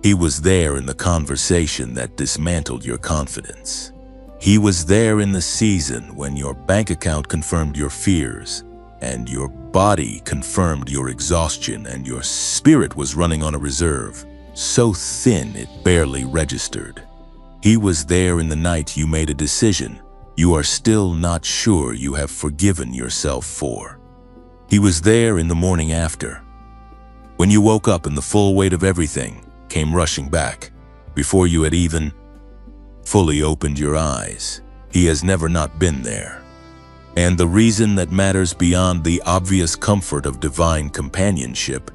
He was there in the conversation that dismantled your confidence. He was there in the season when your bank account confirmed your fears, and your body confirmed your exhaustion, and your spirit was running on a reserve, so thin it barely registered. He was there in the night you made a decision you are still not sure you have forgiven yourself for. He was there in the morning after, when you woke up and the full weight of everything came rushing back, before you had even fully opened your eyes. He has never not been there. And the reason that matters beyond the obvious comfort of divine companionship,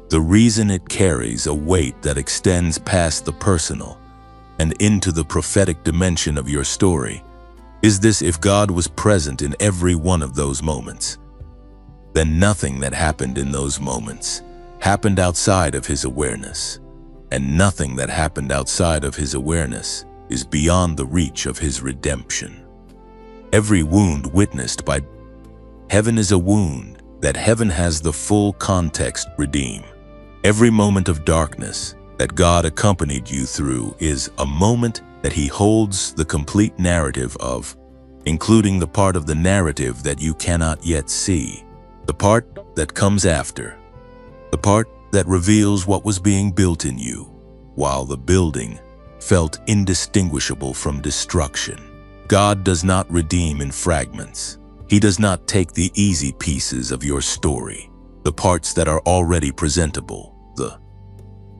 the reason it carries a weight that extends past the personal and into the prophetic dimension of your story, is this: if God was present in every one of those moments, then nothing that happened in those moments happened outside of his awareness, and nothing that happened outside of his awareness is beyond the reach of his redemption. Every wound witnessed by heaven is a wound that heaven has the full context to redeem. Every moment of darkness that God accompanied you through is a moment that he holds the complete narrative of, including the part of the narrative that you cannot yet see, the part that comes after, the part that reveals what was being built in you, while the building felt indistinguishable from destruction. God does not redeem in fragments. He does not take the easy pieces of your story, the parts that are already presentable, the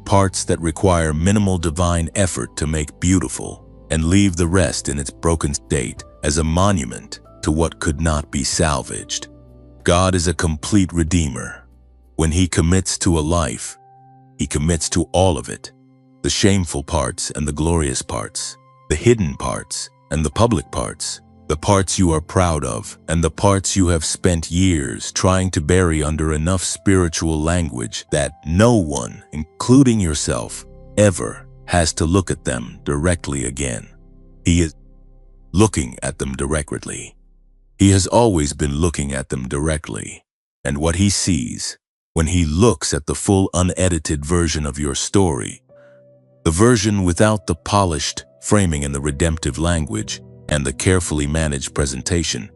parts that require minimal divine effort to make beautiful, and leave the rest in its broken state as a monument to what could not be salvaged. God is a complete redeemer. When he commits to a life, he commits to all of it, the shameful parts and the glorious parts, the hidden parts and the public parts, the parts you are proud of and the parts you have spent years trying to bury under enough spiritual language that no one, including yourself, ever has to look at them directly again. He is looking at them directly. He has always been looking at them directly. And what he sees, when he looks at the full unedited version of your story, the version without the polished framing and the redemptive language and the carefully managed presentation,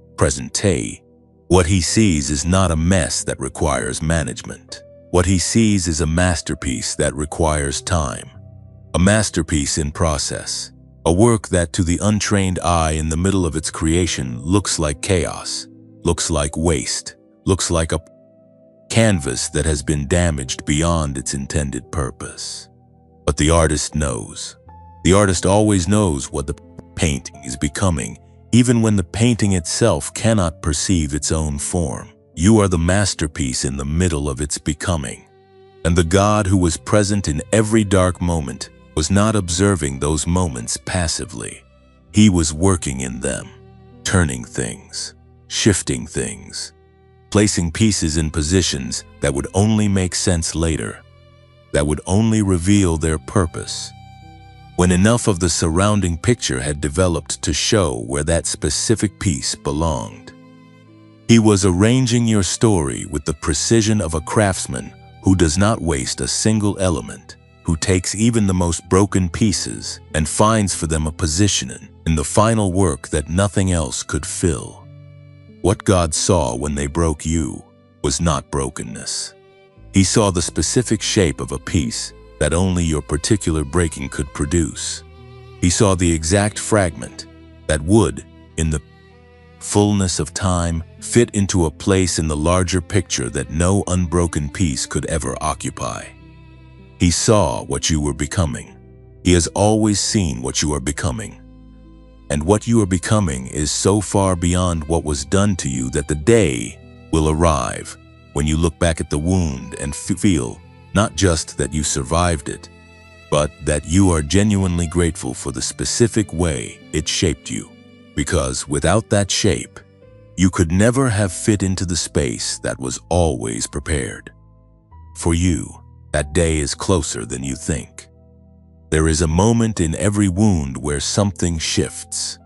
what he sees is not a mess that requires management. What he sees is a masterpiece that requires time, a masterpiece in process, a work that to the untrained eye in the middle of its creation looks like chaos, looks like waste, looks like a canvas that has been damaged beyond its intended purpose. But the artist knows. The artist always knows what the painting is becoming, even when the painting itself cannot perceive its own form. You are the masterpiece in the middle of its becoming. And the God who was present in every dark moment was not observing those moments passively. He was working in them, turning things, shifting things, placing pieces in positions that would only make sense later, that would only reveal their purpose when enough of the surrounding picture had developed to show where that specific piece belonged. He was arranging your story with the precision of a craftsman who does not waste a single element, who takes even the most broken pieces and finds for them a position in the final work that nothing else could fill. What God saw when they broke you was not brokenness. He saw the specific shape of a piece that only your particular breaking could produce. He saw the exact fragment that would, in the fullness of time, fit into a place in the larger picture that no unbroken piece could ever occupy. He saw what you were becoming. He has always seen what you are becoming. And what you are becoming is so far beyond what was done to you that the day will arrive when you look back at the wound and feel not just that you survived it, but that you are genuinely grateful for the specific way it shaped you. Because without that shape, you could never have fit into the space that was always prepared. For you, that day is closer than you think. There is a moment in every wound where something shifts.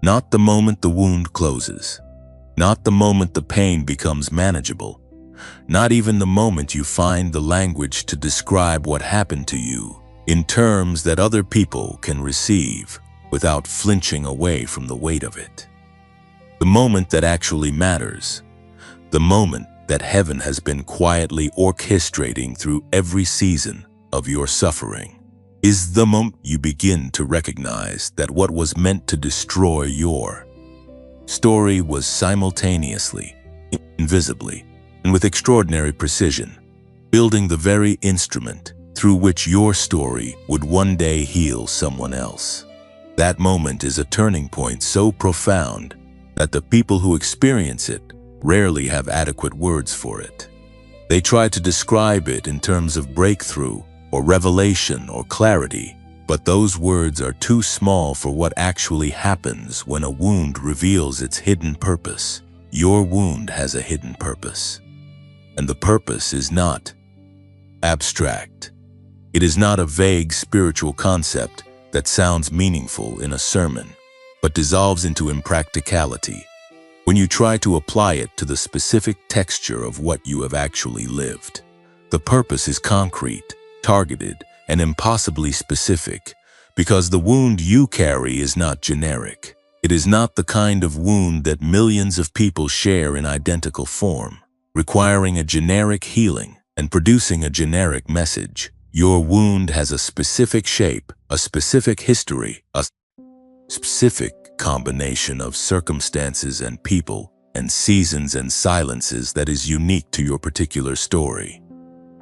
Not the moment the wound closes, not the moment the pain becomes manageable, not even the moment you find the language to describe what happened to you in terms that other people can receive without flinching away from the weight of it. The moment that actually matters, the moment that heaven has been quietly orchestrating through every season of your suffering, is the moment you begin to recognize that what was meant to destroy your story was simultaneously, invisibly, and with extraordinary precision, building the very instrument through which your story would one day heal someone else. That moment is a turning point so profound that the people who experience it rarely have adequate words for it. They try to describe it in terms of breakthrough or revelation or clarity, but those words are too small for what actually happens when a wound reveals its hidden purpose. Your wound has a hidden purpose, and the purpose is not abstract. It is not a vague spiritual concept that sounds meaningful in a sermon, but dissolves into impracticality when you try to apply it to the specific texture of what you have actually lived. The purpose is concrete, targeted, and impossibly specific, because the wound you carry is not generic. It is not the kind of wound that millions of people share in identical form, requiring a generic healing and producing a generic message. Your wound has a specific shape, a specific history, a specific combination of circumstances and people and seasons and silences that is unique to your particular story.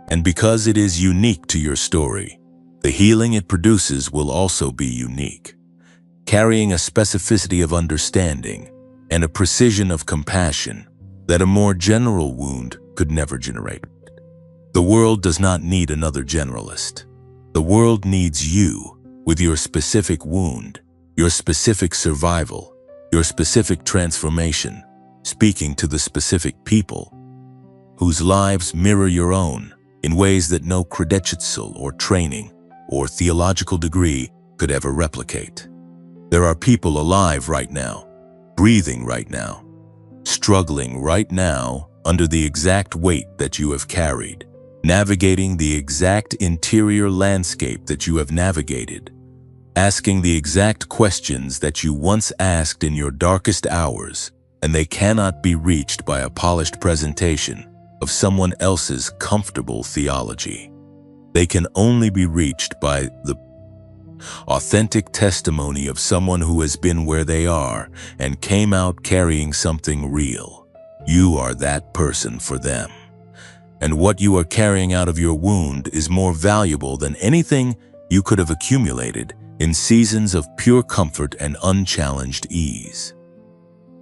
And because it is unique to your story, the healing it produces will also be unique, carrying a specificity of understanding and a precision of compassion that a more general wound could never generate. The world does not need another generalist. The world needs you with your specific wound, your specific survival, your specific transformation, speaking to the specific people whose lives mirror your own in ways that no credential or training or theological degree could ever replicate. There are people alive right now, breathing right now, struggling right now under the exact weight that you have carried, navigating the exact interior landscape that you have navigated, asking the exact questions that you once asked in your darkest hours, and they cannot be reached by a polished presentation of someone else's comfortable theology. They can only be reached by the authentic testimony of someone who has been where they are and came out carrying something real. You are that person for them. And what you are carrying out of your wound is more valuable than anything you could have accumulated in seasons of pure comfort and unchallenged ease.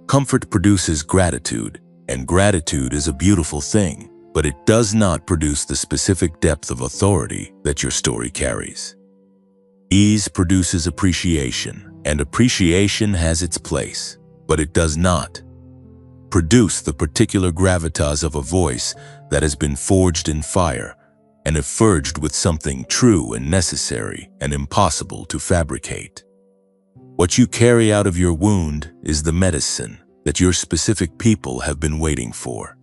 Comfort produces gratitude, and gratitude is a beautiful thing, but it does not produce the specific depth of authority that your story carries. Ease produces appreciation, and appreciation has its place, but it does not produce the particular gravitas of a voice that has been forged in fire and effulged with something true and necessary and impossible to fabricate. What you carry out of your wound is the medicine that your specific people have been waiting for,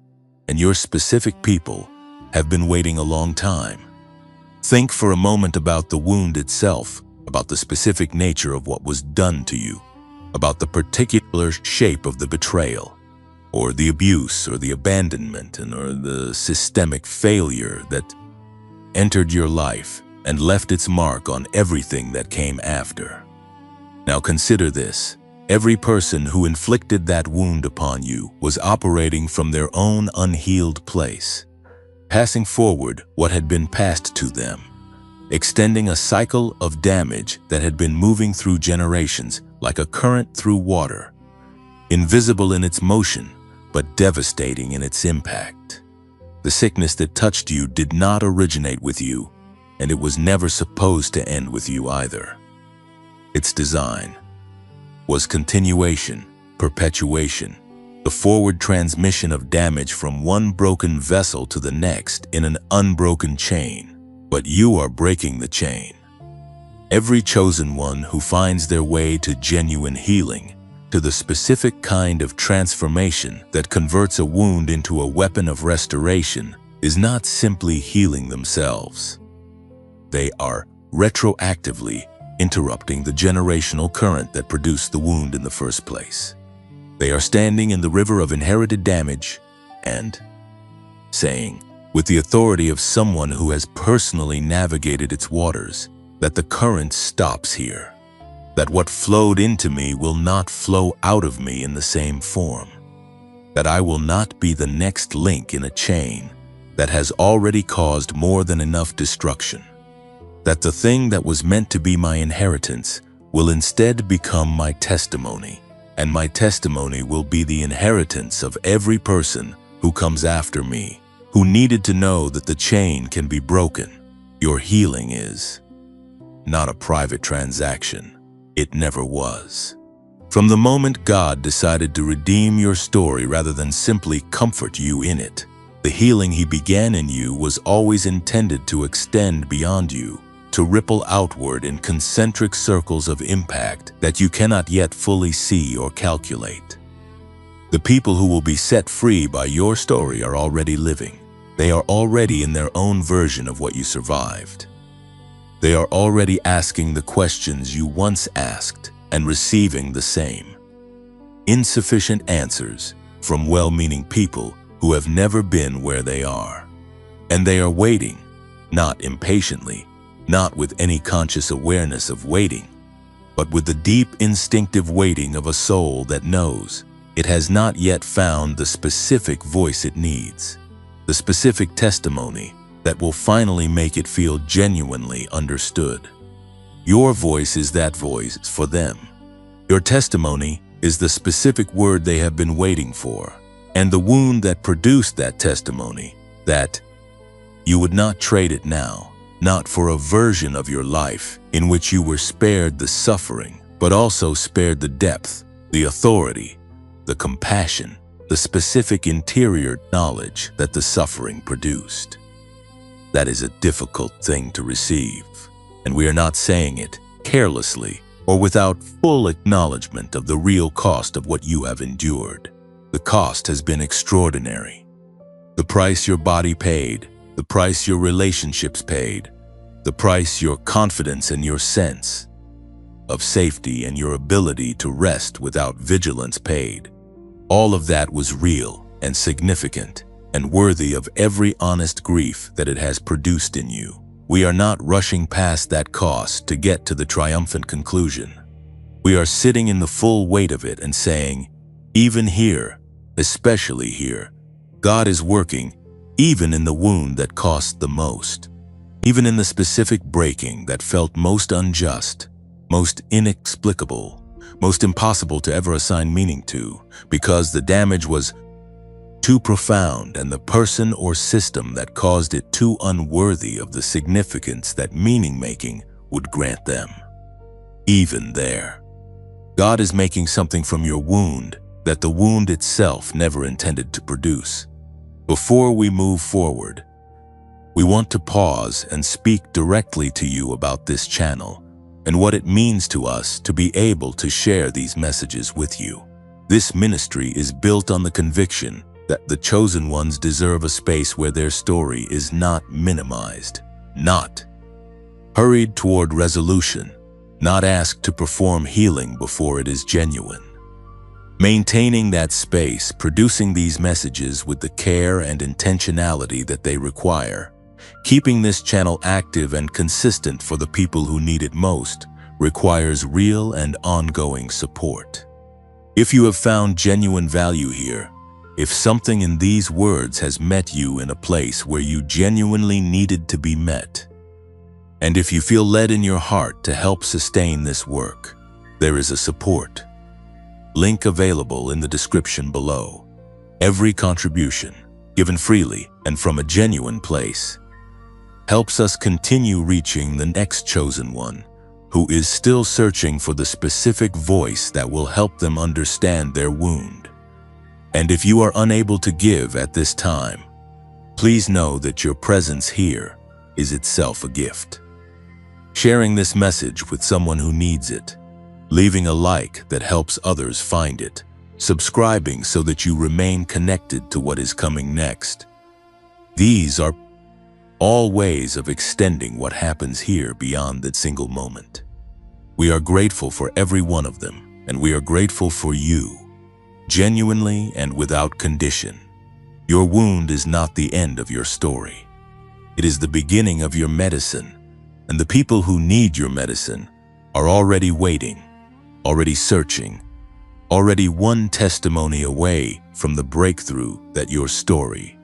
and your specific people have been waiting a long time. Think for a moment about the wound itself, about the specific nature of what was done to you, about the particular shape of the betrayal, or the abuse, or the abandonment, or the systemic failure that entered your life and left its mark on everything that came after. Now consider this. Every person who inflicted that wound upon you was operating from their own unhealed place, passing forward what had been passed to them, extending a cycle of damage that had been moving through generations like a current through water, invisible in its motion, but devastating in its impact. The sickness that touched you did not originate with you, and it was never supposed to end with you either. Its design was continuation, perpetuation, the forward transmission of damage from one broken vessel to the next in an unbroken chain. But you are breaking the chain. Every chosen one who finds their way to genuine healing, to the specific kind of transformation that converts a wound into a weapon of restoration, is not simply healing themselves. They are retroactively interrupting the generational current that produced the wound in the first place. They are standing in the river of inherited damage and saying, with the authority of someone who has personally navigated its waters, that the current stops here. that what flowed into me will not flow out of me in the same form, that I will not be the next link in a chain that has already caused more than enough destruction, that the thing that was meant to be my inheritance will instead become my testimony, and my testimony will be the inheritance of every person who comes after me, who needed to know that the chain can be broken. Your healing is not a private transaction. It never was. From the moment God decided to redeem your story rather than simply comfort you in it, the healing He began in you was always intended to extend beyond you, to ripple outward in concentric circles of impact that you cannot yet fully see or calculate. The people who will be set free by your story are already living. They are already in their own version of what you survived. They are already asking the questions you once asked and receiving the same insufficient answers from well-meaning people who have never been where they are. And they are waiting, not impatiently, not with any conscious awareness of waiting, but with the deep instinctive waiting of a soul that knows it has not yet found the specific voice it needs, the specific testimony that will finally make it feel genuinely understood. Your voice is that voice for them. Your testimony is the specific word they have been waiting for, and the wound that produced that testimony, that you would not trade it now, not for a version of your life in which you were spared the suffering, but also spared the depth, the authority, the compassion, the specific interior knowledge that the suffering produced. That is a difficult thing to receive, and we are not saying it carelessly or without full acknowledgement of the real cost of what you have endured. The cost has been extraordinary. The price your body paid, the price your relationships paid, the price your confidence and your sense of safety and your ability to rest without vigilance paid. All of that was real and significant and worthy of every honest grief that it has produced in you. We are not rushing past that cost to get to the triumphant conclusion. We are sitting in the full weight of it and saying, even here, especially here, God is working even in the wound that cost the most, even in the specific breaking that felt most unjust, most inexplicable, most impossible to ever assign meaning to, because the damage was too profound and the person or system that caused it too unworthy of the significance that meaning-making would grant them. Even there, God is making something from your wound that the wound itself never intended to produce. Before we move forward, we want to pause and speak directly to you about this channel and what it means to us to be able to share these messages with you. This ministry is built on the conviction that the chosen ones deserve a space where their story is not minimized, not hurried toward resolution, not asked to perform healing before it is genuine. Maintaining that space, producing these messages with the care and intentionality that they require, keeping this channel active and consistent for the people who need it most, requires real and ongoing support. If you have found genuine value here, if something in these words has met you in a place where you genuinely needed to be met, and if you feel led in your heart to help sustain this work, there is a support link available in the description below. Every contribution, given freely and from a genuine place, helps us continue reaching the next chosen one who is still searching for the specific voice that will help them understand their wound. And if you are unable to give at this time, please know that your presence here is itself a gift. Sharing this message with someone who needs it, leaving a like that helps others find it, subscribing so that you remain connected to what is coming next. These are all ways of extending what happens here beyond that single moment. We are grateful for every one of them, and we are grateful for you, genuinely and without condition. Your wound is not the end of your story. It is the beginning of your medicine, and the people who need your medicine are already waiting. already searching, already one testimony away from the breakthrough that your story,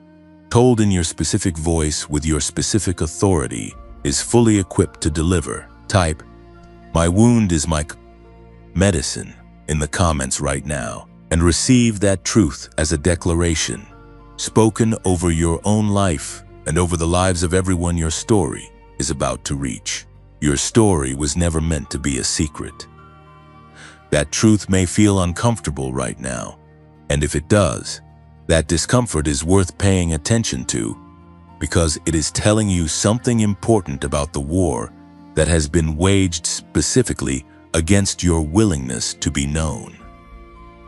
told in your specific voice with your specific authority, is fully equipped to deliver. Type, "My wound is my medicine," in the comments right now, and receive that truth as a declaration, spoken over your own life and over the lives of everyone your story is about to reach. Your story was never meant to be a secret. That truth may feel uncomfortable right now, and if it does, that discomfort is worth paying attention to, because it is telling you something important about the war that has been waged specifically against your willingness to be known.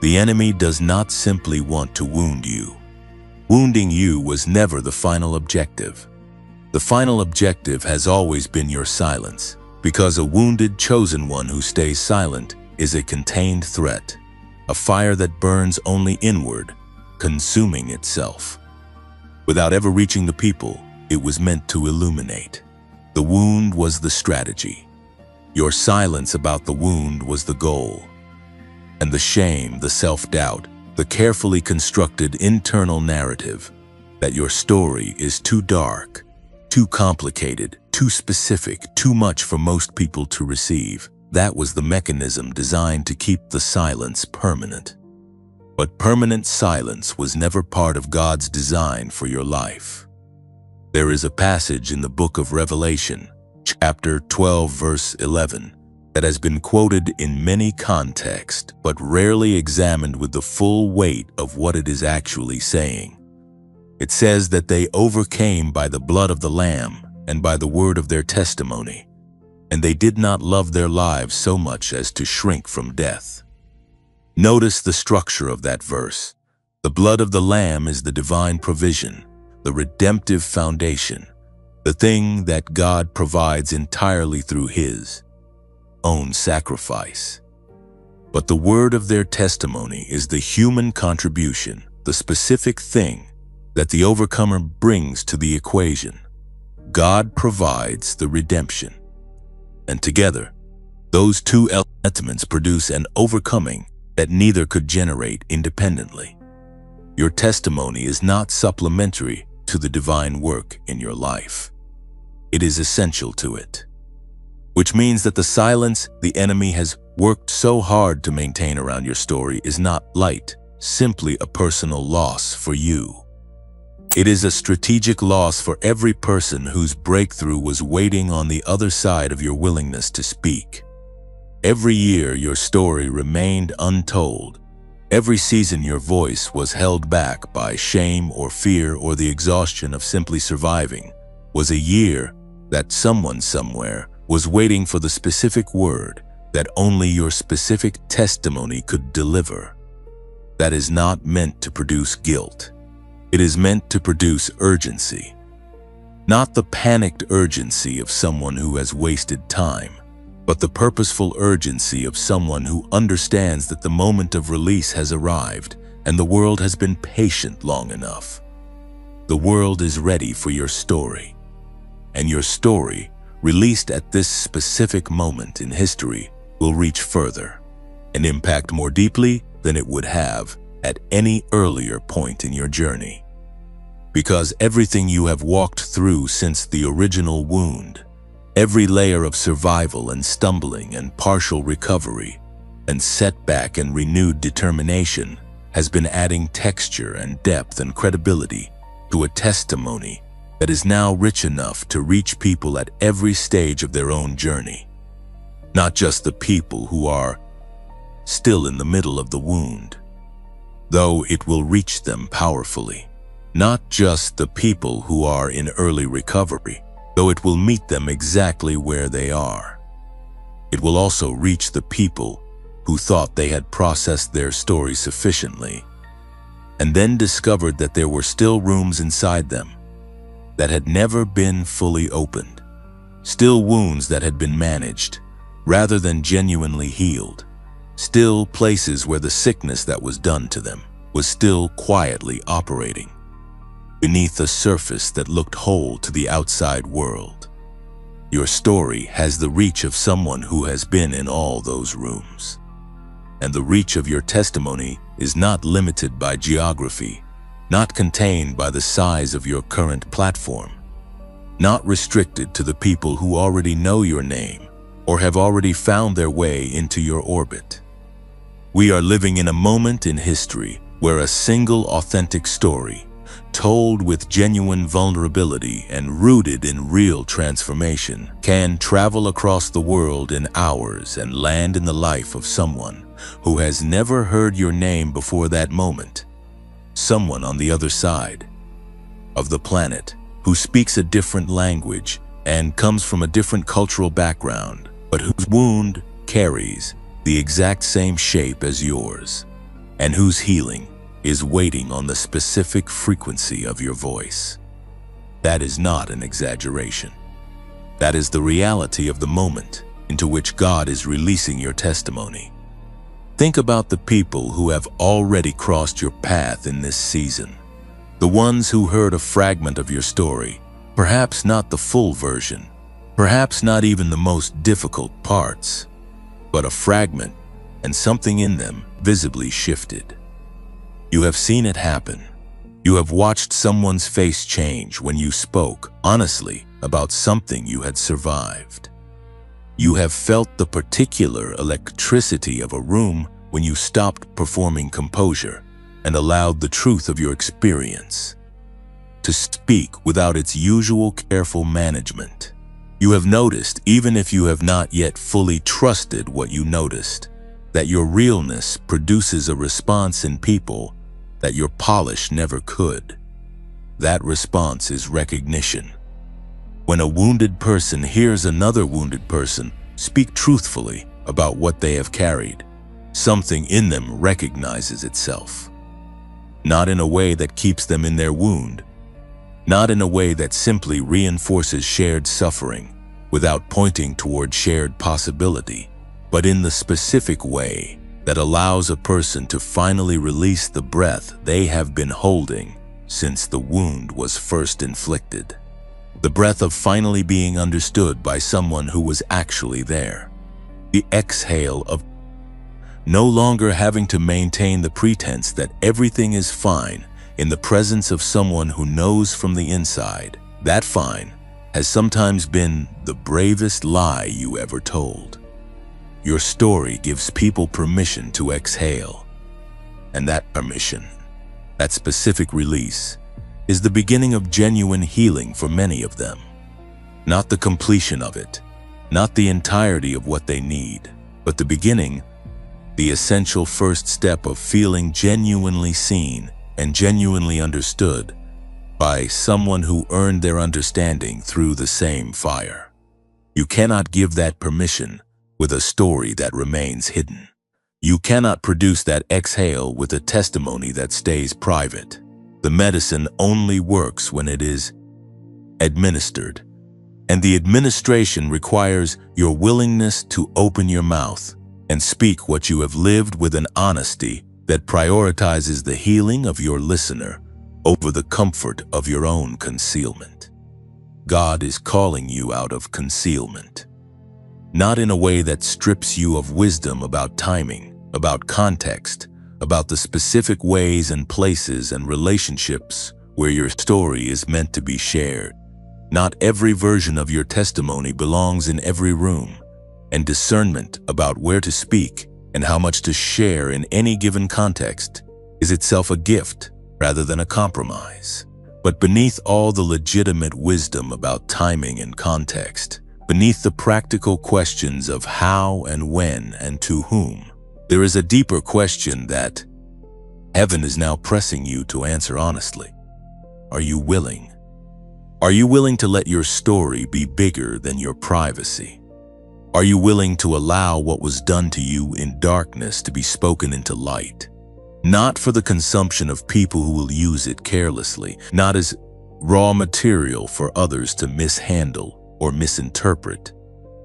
The enemy does not simply want to wound you. Wounding you was never the final objective. The final objective has always been your silence, because a wounded chosen one who stays silent is a contained threat, a fire that burns only inward, consuming itself. Without ever reaching the people it was meant to illuminate. The wound was the strategy. Your silence about the wound was the goal. And the shame, the self-doubt, the carefully constructed internal narrative that your story is too dark, too complicated, too specific, too much for most people to receive. That was the mechanism designed to keep the silence permanent. But permanent silence was never part of God's design for your life. There is a passage in the book of Revelation, chapter 12, verse 11, that has been quoted in many contexts, but rarely examined with the full weight of what it is actually saying. It says that they overcame by the blood of the Lamb and by the word of their testimony, and they did not love their lives so much as to shrink from death. Notice the structure of that verse. The blood of the Lamb is the divine provision, the redemptive foundation, the thing that God provides entirely through His own sacrifice. But the word of their testimony is the human contribution, the specific thing that the overcomer brings to the equation. God provides the redemption. And together, those two elements produce an overcoming that neither could generate independently. Your testimony is not supplementary to the divine work in your life. It is essential to it. Which means that the silence the enemy has worked so hard to maintain around your story is not light, simply a personal loss for you. It is a strategic loss for every person whose breakthrough was waiting on the other side of your willingness to speak. Every year your story remained untold. Every season your voice was held back by shame or fear or the exhaustion of simply surviving was a year that someone somewhere was waiting for the specific word that only your specific testimony could deliver. That is not meant to produce guilt. It is meant to produce urgency. Not the panicked urgency of someone who has wasted time, but the purposeful urgency of someone who understands that the moment of release has arrived and the world has been patient long enough. The world is ready for your story, and your story, released at this specific moment in history, will reach further and impact more deeply than it would have at any earlier point in your journey. Because everything you have walked through since the original wound, every layer of survival and stumbling and partial recovery and setback and renewed determination has been adding texture and depth and credibility to a testimony that is now rich enough to reach people at every stage of their own journey. Not just the people who are still in the middle of the wound, though it will reach them powerfully. Not just the people who are in early recovery, though it will meet them exactly where they are. It will also reach the people who thought they had processed their story sufficiently, and then discovered that there were still rooms inside them that had never been fully opened, still wounds that had been managed rather than genuinely healed, still places where the sickness that was done to them was still quietly operating beneath a surface that looked whole to the outside world. Your story has the reach of someone who has been in all those rooms. And the reach of your testimony is not limited by geography, not contained by the size of your current platform, not restricted to the people who already know your name or have already found their way into your orbit. We are living in a moment in history where a single authentic story, told with genuine vulnerability and rooted in real transformation, can travel across the world in hours and land in the life of someone who has never heard your name before that moment. Someone on the other side of the planet who speaks a different language and comes from a different cultural background, but whose wound carries the exact same shape as yours, and whose healing is waiting on the specific frequency of your voice. That is not an exaggeration. That is the reality of the moment into which God is releasing your testimony. Think about the people who have already crossed your path in this season. The ones who heard a fragment of your story, perhaps not the full version, perhaps not even the most difficult parts, but a fragment, and something in them visibly shifted. You have seen it happen. You have watched someone's face change when you spoke honestly about something you had survived. You have felt the particular electricity of a room when you stopped performing composure and allowed the truth of your experience to speak without its usual careful management. You have noticed, even if you have not yet fully trusted what you noticed, that your realness produces a response in people that your polish never could. That response is recognition. When a wounded person hears another wounded person speak truthfully about what they have carried, something in them recognizes itself. Not in a way that keeps them in their wound, not in a way that simply reinforces shared suffering without pointing toward shared possibility, but in the specific way that allows a person to finally release the breath they have been holding since the wound was first inflicted. The breath of finally being understood by someone who was actually there. The exhale of no longer having to maintain the pretense that everything is fine in the presence of someone who knows from the inside that fine has sometimes been the bravest lie you ever told. Your story gives people permission to exhale, and that permission, that specific release, is the beginning of genuine healing for many of them. Not the completion of it, not the entirety of what they need, but the beginning, the essential first step of feeling genuinely seen and genuinely understood by someone who earned their understanding through the same fire. You cannot give that permission with a story that remains hidden. You cannot produce that exhale with a testimony that stays private. The medicine only works when it is administered, and the administration requires your willingness to open your mouth and speak what you have lived with an honesty that prioritizes the healing of your listener over the comfort of your own concealment. God is calling you out of concealment, not in a way that strips you of wisdom about timing, about context, about the specific ways and places and relationships where your story is meant to be shared. Not every version of your testimony belongs in every room, and discernment about where to speak and how much to share in any given context is itself a gift rather than a compromise. But beneath all the legitimate wisdom about timing and context, beneath the practical questions of how and when and to whom, there is a deeper question that heaven is now pressing you to answer honestly. Are you willing? Are you willing to let your story be bigger than your privacy? Are you willing to allow what was done to you in darkness to be spoken into light? Not for the consumption of people who will use it carelessly, not as raw material for others to mishandle or misinterpret,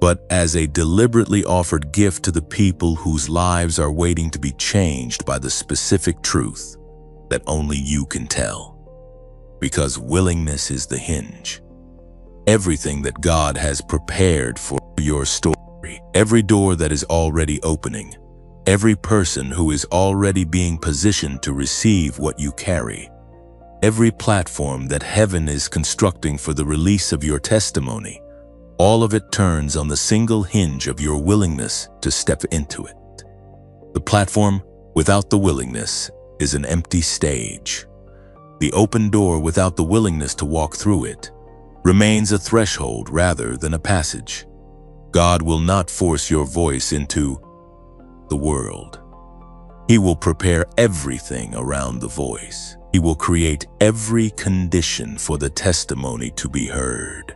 but as a deliberately offered gift to the people whose lives are waiting to be changed by the specific truth that only you can tell. Because willingness is the hinge. Everything that God has prepared for your story, every door that is already opening, every person who is already being positioned to receive what you carry, every platform that heaven is constructing for the release of your testimony, all of it turns on the single hinge of your willingness to step into it. The platform without the willingness is an empty stage. The open door without the willingness to walk through it remains a threshold rather than a passage. God will not force your voice into the world. He will prepare everything around the voice. He will create every condition for the testimony to be heard.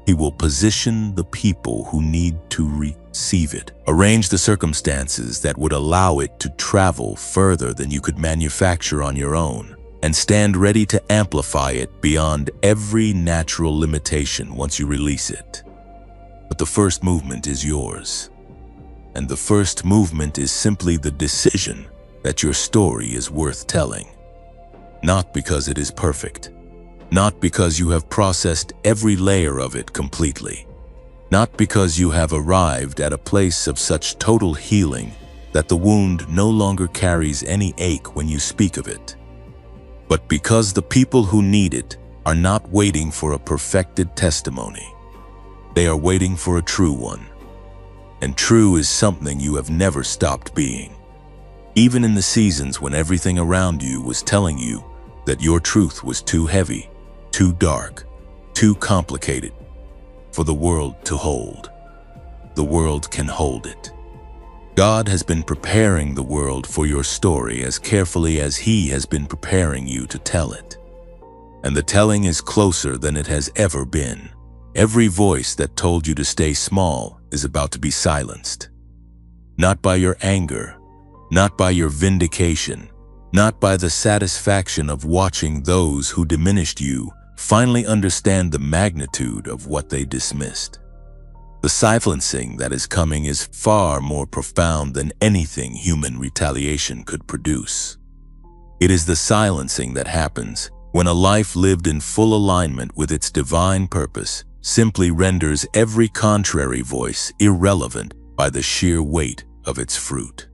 He will position the people who need to receive it, arrange the circumstances that would allow it to travel further than you could manufacture on your own, and stand ready to amplify it beyond every natural limitation once you release it. But the first movement is yours. And the first movement is simply the decision that your story is worth telling. Not because it is perfect. Not because you have processed every layer of it completely. Not because you have arrived at a place of such total healing that the wound no longer carries any ache when you speak of it. But because the people who need it are not waiting for a perfected testimony. They are waiting for a true one. And true is something you have never stopped being. Even in the seasons when everything around you was telling you that your truth was too heavy, too dark, too complicated for the world to hold. The world can hold it. God has been preparing the world for your story as carefully as He has been preparing you to tell it. And the telling is closer than it has ever been. Every voice that told you to stay small is about to be silenced. Not by your anger, not by your vindication, not by the satisfaction of watching those who diminished you finally understand the magnitude of what they dismissed. The silencing that is coming is far more profound than anything human retaliation could produce. It is the silencing that happens when a life lived in full alignment with its divine purpose simply renders every contrary voice irrelevant by the sheer weight of its fruit.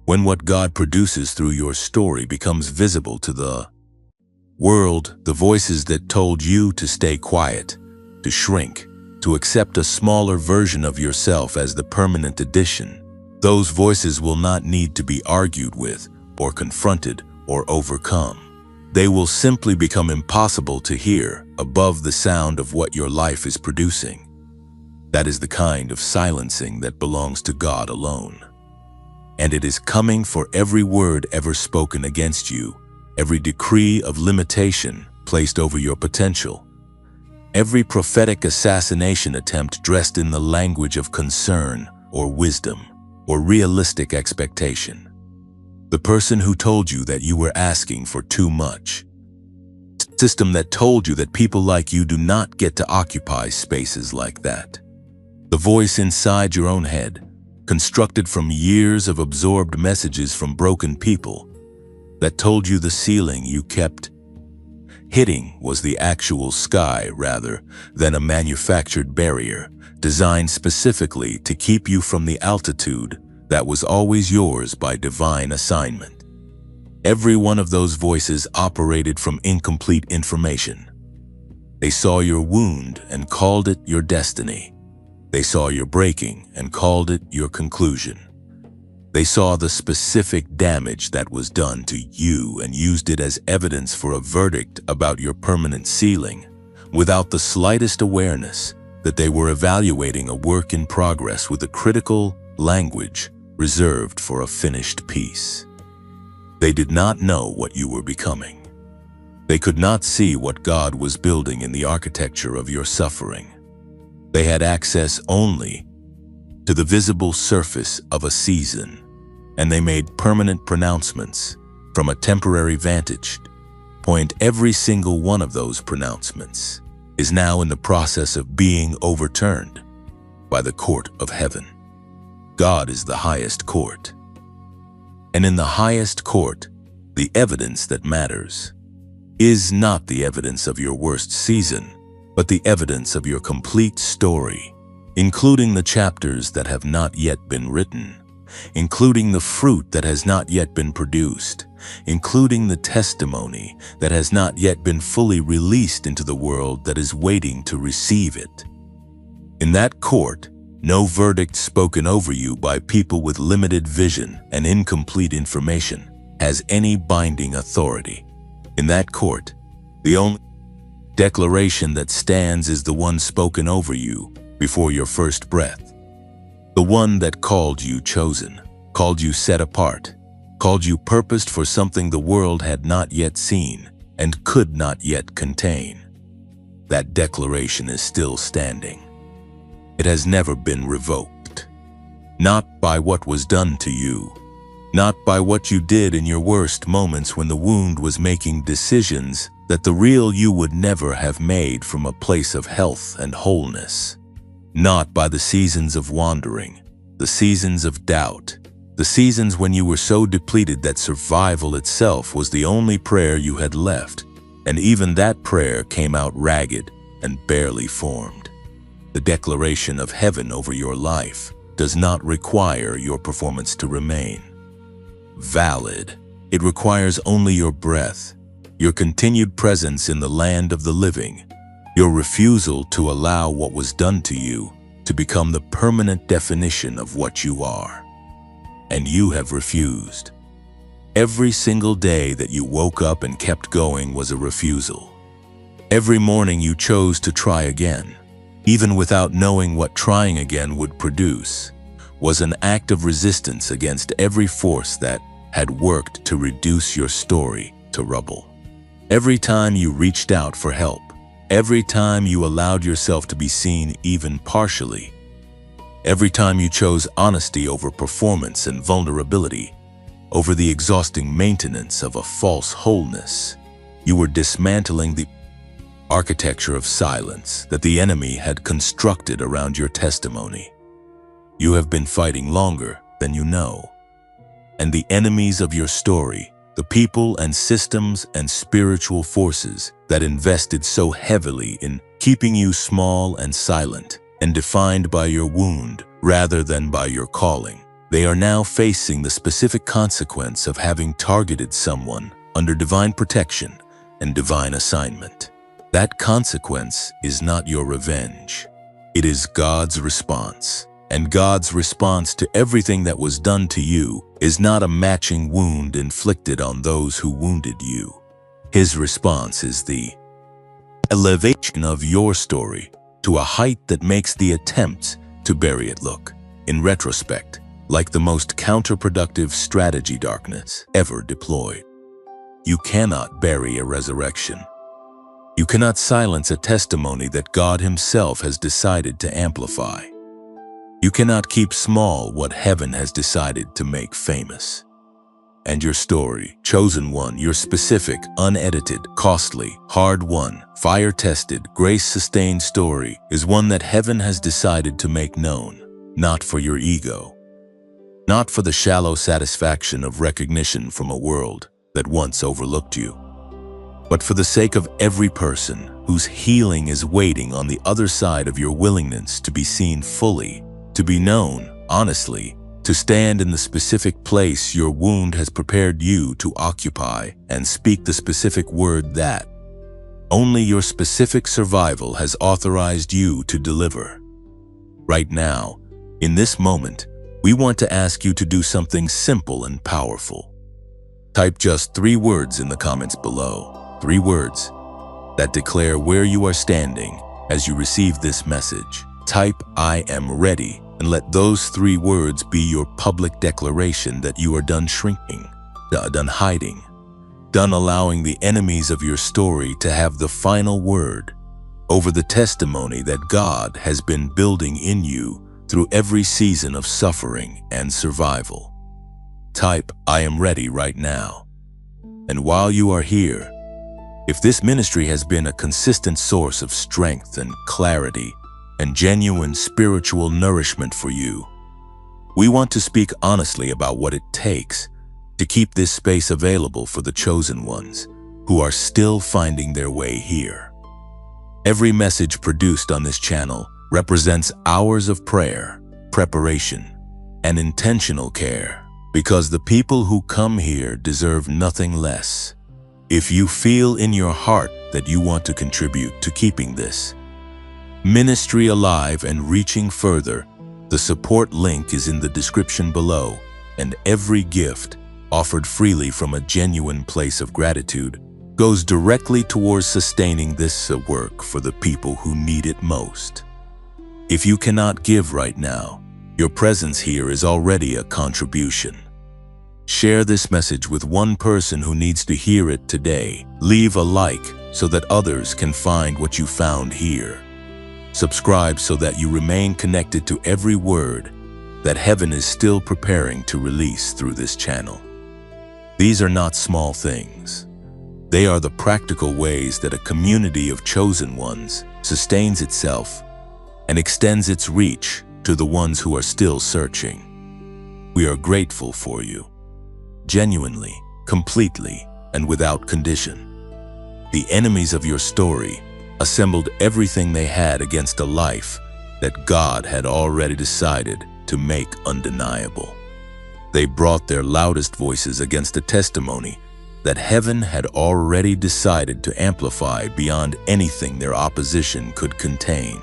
When what God produces through your story becomes visible to the world, the voices that told you to stay quiet, to shrink, to accept a smaller version of yourself as the permanent addition, those voices will not need to be argued with or confronted or overcome. They will simply become impossible to hear above the sound of what your life is producing. That is the kind of silencing that belongs to God alone. And it is coming for every word ever spoken against you, every decree of limitation placed over your potential, every prophetic assassination attempt dressed in the language of concern or wisdom or realistic expectation. The person who told you that you were asking for too much. System that told you that people like you do not get to occupy spaces like that. The voice inside your own head, constructed from years of absorbed messages from broken people, that told you the ceiling you kept hitting was the actual sky rather than a manufactured barrier designed specifically to keep you from the altitude that was always yours by divine assignment. Every one of those voices operated from incomplete information. They saw your wound and called it your destiny. They saw your breaking and called it your conclusion. They saw the specific damage that was done to you and used it as evidence for a verdict about your permanent ceiling, without the slightest awareness that they were evaluating a work in progress with a critical language reserved for a finished piece. They did not know what you were becoming. They could not see what God was building in the architecture of your suffering. They had access only to the visible surface of a season, and they made permanent pronouncements from a temporary vantage point. Every single one of those pronouncements is now in the process of being overturned by the court of heaven. God is the highest court. And in the highest court, the evidence that matters is not the evidence of your worst season, but the evidence of your complete story, including the chapters that have not yet been written. including the fruit that has not yet been produced, including the testimony that has not yet been fully released into the world that is waiting to receive it. In that court, no verdict spoken over you by people with limited vision and incomplete information has any binding authority. In that court, the only declaration that stands is the one spoken over you before your first breath. The one that called you chosen, called you set apart, called you purposed for something the world had not yet seen and could not yet contain. That declaration is still standing. It has never been revoked. Not by what was done to you, not by what you did in your worst moments when the wound was making decisions that the real you would never have made from a place of health and wholeness. Not by the seasons of wandering, the seasons of doubt, the seasons when you were so depleted that survival itself was the only prayer you had left, and even that prayer came out ragged and barely formed. The declaration of heaven over your life does not require your performance to remain valid. It requires only your breath, your continued presence in the land of the living, your refusal to allow what was done to you to become the permanent definition of what you are. And you have refused. Every single day that you woke up and kept going was a refusal. Every morning you chose to try again, even without knowing what trying again would produce, was an act of resistance against every force that had worked to reduce your story to rubble. Every time you reached out for help, every time you allowed yourself to be seen even partially, every time you chose honesty over performance and vulnerability, over the exhausting maintenance of a false wholeness, you were dismantling the architecture of silence that the enemy had constructed around your testimony. You have been fighting longer than you know. And the enemies of your story, the people and systems and spiritual forces that invested so heavily in keeping you small and silent and defined by your wound rather than by your calling, they are now facing the specific consequence of having targeted someone under divine protection and divine assignment. That consequence is not your revenge. It is God's response. And God's response to everything that was done to you is not a matching wound inflicted on those who wounded you. His response is the elevation of your story to a height that makes the attempt to bury it look, in retrospect, like the most counterproductive strategy darkness ever deployed. You cannot bury a resurrection. You cannot silence a testimony that God Himself has decided to amplify. You cannot keep small what heaven has decided to make famous. And your story, chosen one, your specific, unedited, costly, hard-won, fire-tested, grace-sustained story is one that heaven has decided to make known, not for your ego, not for the shallow satisfaction of recognition from a world that once overlooked you, but for the sake of every person whose healing is waiting on the other side of your willingness to be seen fully, to be known, honestly, to stand in the specific place your wound has prepared you to occupy and speak the specific word that only your specific survival has authorized you to deliver. Right now, in this moment, we want to ask you to do something simple and powerful. Type just 3 words in the comments below. 3 words that declare where you are standing as you receive this message. Type "I am ready" and let those 3 words be your public declaration that you are done shrinking, done hiding, done allowing the enemies of your story to have the final word over the testimony that God has been building in you through every season of suffering and survival. Type "I am ready" right now. And while you are here, if this ministry has been a consistent source of strength and clarity and genuine spiritual nourishment for you, we want to speak honestly about what it takes to keep this space available for the chosen ones who are still finding their way here. Every message produced on this channel represents hours of prayer, preparation, and intentional care, because the people who come here deserve nothing less. If you feel in your heart that you want to contribute to keeping this ministry alive and reaching further, the support link is in the description below, and every gift, offered freely from a genuine place of gratitude, goes directly towards sustaining this work for the people who need it most. If you cannot give right now, your presence here is already a contribution. Share this message with one person who needs to hear it today. Leave a like so that others can find what you found here. Subscribe so that you remain connected to every word that heaven is still preparing to release through this channel. These are not small things. They are the practical ways that a community of chosen ones sustains itself and extends its reach to the ones who are still searching. We are grateful for you, genuinely, completely, and without condition. The enemies of your story assembled everything they had against a life that God had already decided to make undeniable. They brought their loudest voices against a testimony that heaven had already decided to amplify beyond anything their opposition could contain.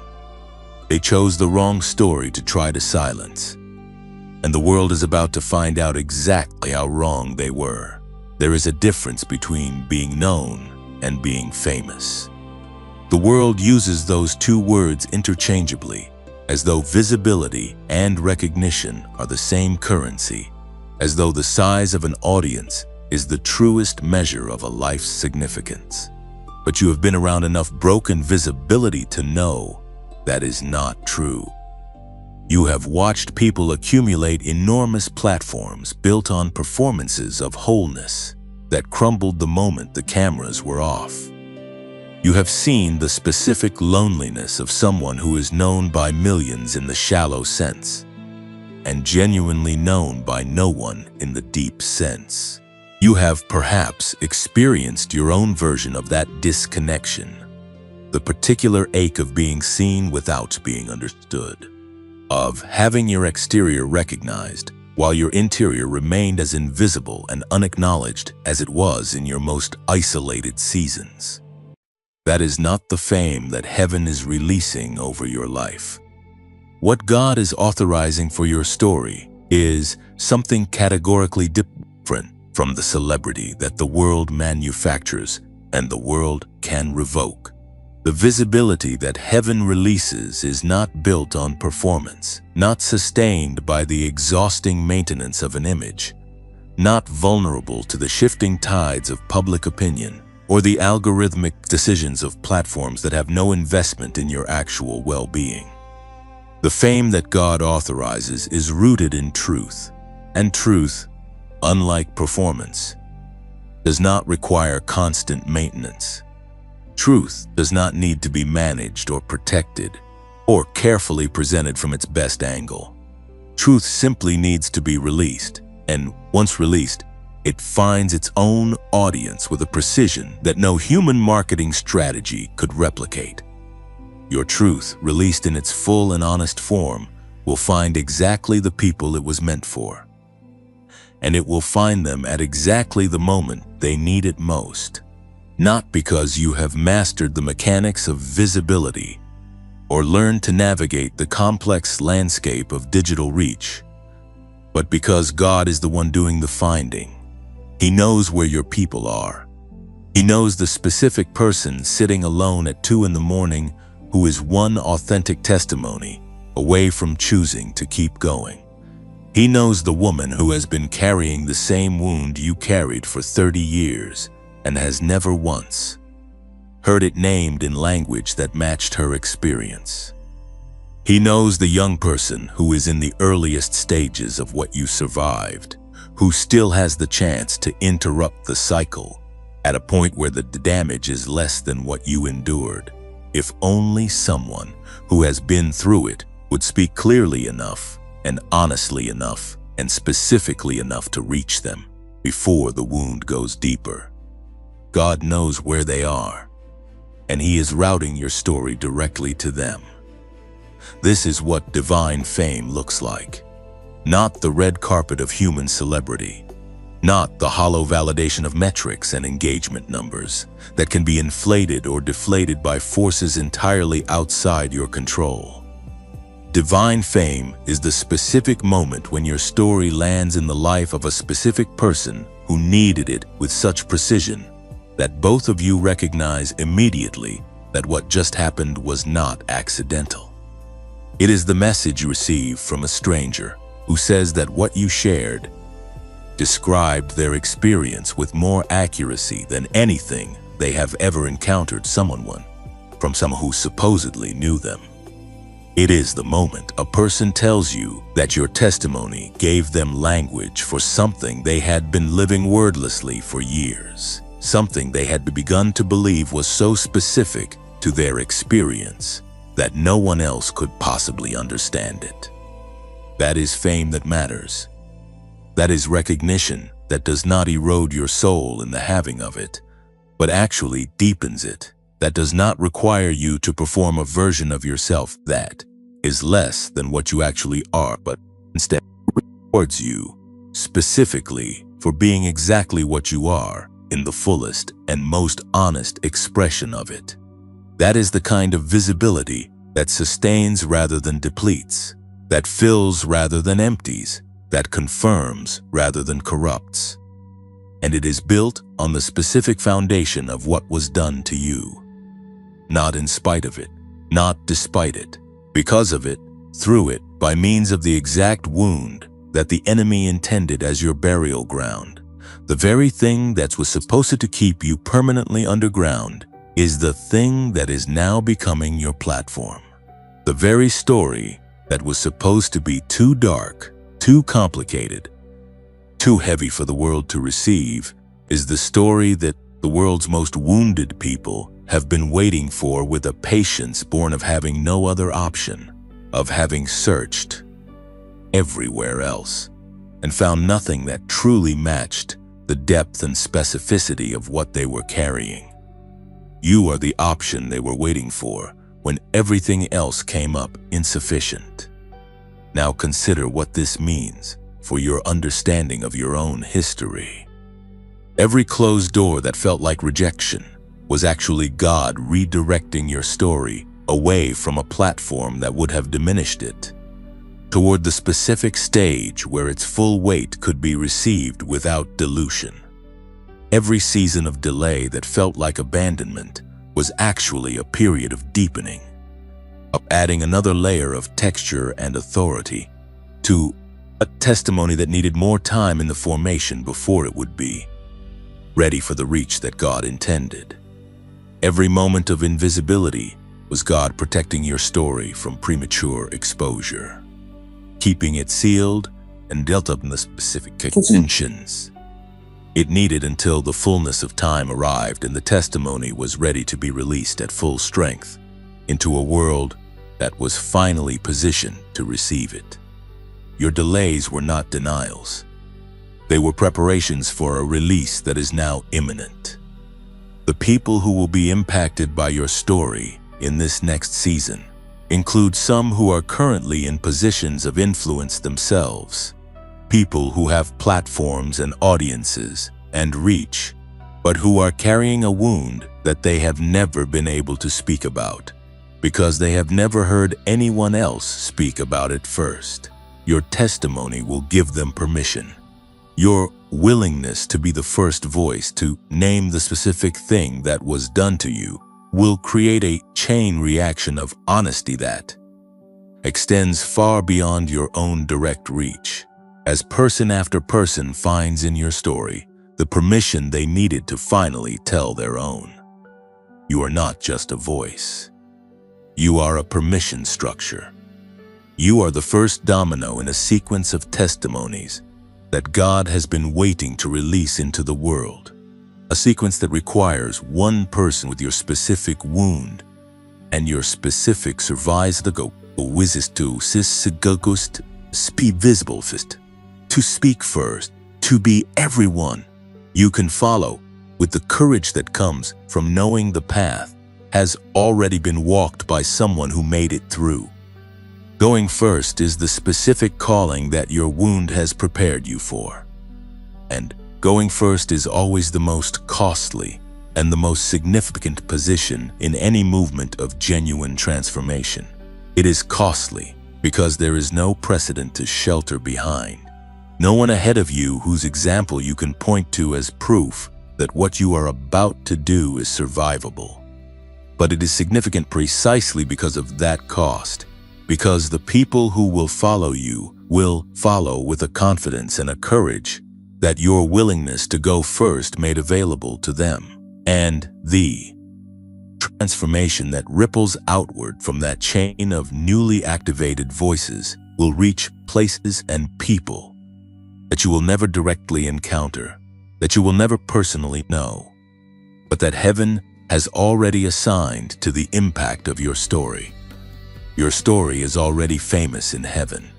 They chose the wrong story to try to silence, and the world is about to find out exactly how wrong they were. There is a difference between being known and being famous. The world uses those two words interchangeably, as though visibility and recognition are the same currency, as though the size of an audience is the truest measure of a life's significance. But you have been around enough broken visibility to know that is not true. You have watched people accumulate enormous platforms built on performances of wholeness that crumbled the moment the cameras were off. You have seen the specific loneliness of someone who is known by millions in the shallow sense, and genuinely known by no one in the deep sense. You have perhaps experienced your own version of that disconnection, the particular ache of being seen without being understood, of having your exterior recognized while your interior remained as invisible and unacknowledged as it was in your most isolated seasons. That is not the fame that heaven is releasing over your life. What God is authorizing for your story is something categorically different from the celebrity that the world manufactures and the world can revoke. The visibility that heaven releases is not built on performance, not sustained by the exhausting maintenance of an image, not vulnerable to the shifting tides of public opinion or the algorithmic decisions of platforms that have no investment in your actual well-being. The fame that God authorizes is rooted in truth, and truth, unlike performance, does not require constant maintenance. Truth does not need to be managed or protected or carefully presented from its best angle. Truth simply needs to be released, and once released, it finds its own audience with a precision that no human marketing strategy could replicate. Your truth, released in its full and honest form, will find exactly the people it was meant for. And it will find them at exactly the moment they need it most. Not because you have mastered the mechanics of visibility or learned to navigate the complex landscape of digital reach, but because God is the one doing the finding. He knows where your people are. He knows the specific person sitting alone at 2 in the morning who is one authentic testimony away from choosing to keep going. He knows the woman who has been carrying the same wound you carried for 30 years and has never once heard it named in language that matched her experience. He knows the young person who is in the earliest stages of what you survived, who still has the chance to interrupt the cycle at a point where the damage is less than what you endured. If only someone who has been through it would speak clearly enough and honestly enough and specifically enough to reach them before the wound goes deeper. God knows where they are, and He is routing your story directly to them. This is what divine fame looks like. Not the red carpet of human celebrity. Not the hollow validation of metrics and engagement numbers that can be inflated or deflated by forces entirely outside your control. Divine fame is the specific moment when your story lands in the life of a specific person who needed it with such precision that both of you recognize immediately that what just happened was not accidental. It is the message you receive from a stranger who says that what you shared described their experience with more accuracy than anything they have ever encountered from someone who supposedly knew them. It is the moment a person tells you that your testimony gave them language for something they had been living wordlessly for years, something they had begun to believe was so specific to their experience that no one else could possibly understand it. That is fame that matters. That is recognition that does not erode your soul in the having of it, but actually deepens it. That does not require you to perform a version of yourself that is less than what you actually are, but instead rewards you specifically for being exactly what you are in the fullest and most honest expression of it. That is the kind of visibility that sustains rather than depletes, that fills rather than empties, that confirms rather than corrupts. And it is built on the specific foundation of what was done to you. Not in spite of it, not despite it, because of it, through it, by means of the exact wound that the enemy intended as your burial ground. The very thing that was supposed to keep you permanently underground is the thing that is now becoming your platform. The very story that was supposed to be too dark, too complicated, too heavy for the world to receive is the story that the world's most wounded people have been waiting for with a patience born of having no other option, of having searched everywhere else and found nothing that truly matched the depth and specificity of what they were carrying. You are the option they were waiting for when everything else came up insufficient. Now consider what this means for your understanding of your own history. Every closed door that felt like rejection was actually God redirecting your story away from a platform that would have diminished it, toward the specific stage where its full weight could be received without dilution. Every season of delay that felt like abandonment was actually a period of deepening, of adding another layer of texture and authority to a testimony that needed more time in the formation before it would be ready for the reach that God intended. Every moment of invisibility was God protecting your story from premature exposure, keeping it sealed and dealt up in the specific conditions it needed until the fullness of time arrived and the testimony was ready to be released at full strength into a world that was finally positioned to receive it. Your delays were not denials. They were preparations for a release that is now imminent. The people who will be impacted by your story in this next season include some who are currently in positions of influence themselves, people who have platforms and audiences and reach, but who are carrying a wound that they have never been able to speak about because they have never heard anyone else speak about it first. Your testimony will give them permission. Your willingness to be the first voice to name the specific thing that was done to you will create a chain reaction of honesty that extends far beyond your own direct reach, as person after person finds in your story the permission they needed to finally tell their own. You are not just a voice. You are a permission structure. You are the first domino in a sequence of testimonies that God has been waiting to release into the world, a sequence that requires one person with your specific wound and your specific survives the go wizist to sigugust speak visible fist, to speak first, to be everyone you can follow with the courage that comes from knowing the path has already been walked by someone who made it through. Going first is the specific calling that your wound has prepared you for. And going first is always the most costly and the most significant position in any movement of genuine transformation. It is costly because there is no precedent to shelter behind. No one ahead of you whose example you can point to as proof that what you are about to do is survivable. But it is significant precisely because of that cost, because the people who will follow you will follow with a confidence and a courage that your willingness to go first made available to them. And the transformation that ripples outward from that chain of newly activated voices will reach places and people that you will never directly encounter, that you will never personally know, but that heaven has already assigned to the impact of your story. Your story is already famous in heaven.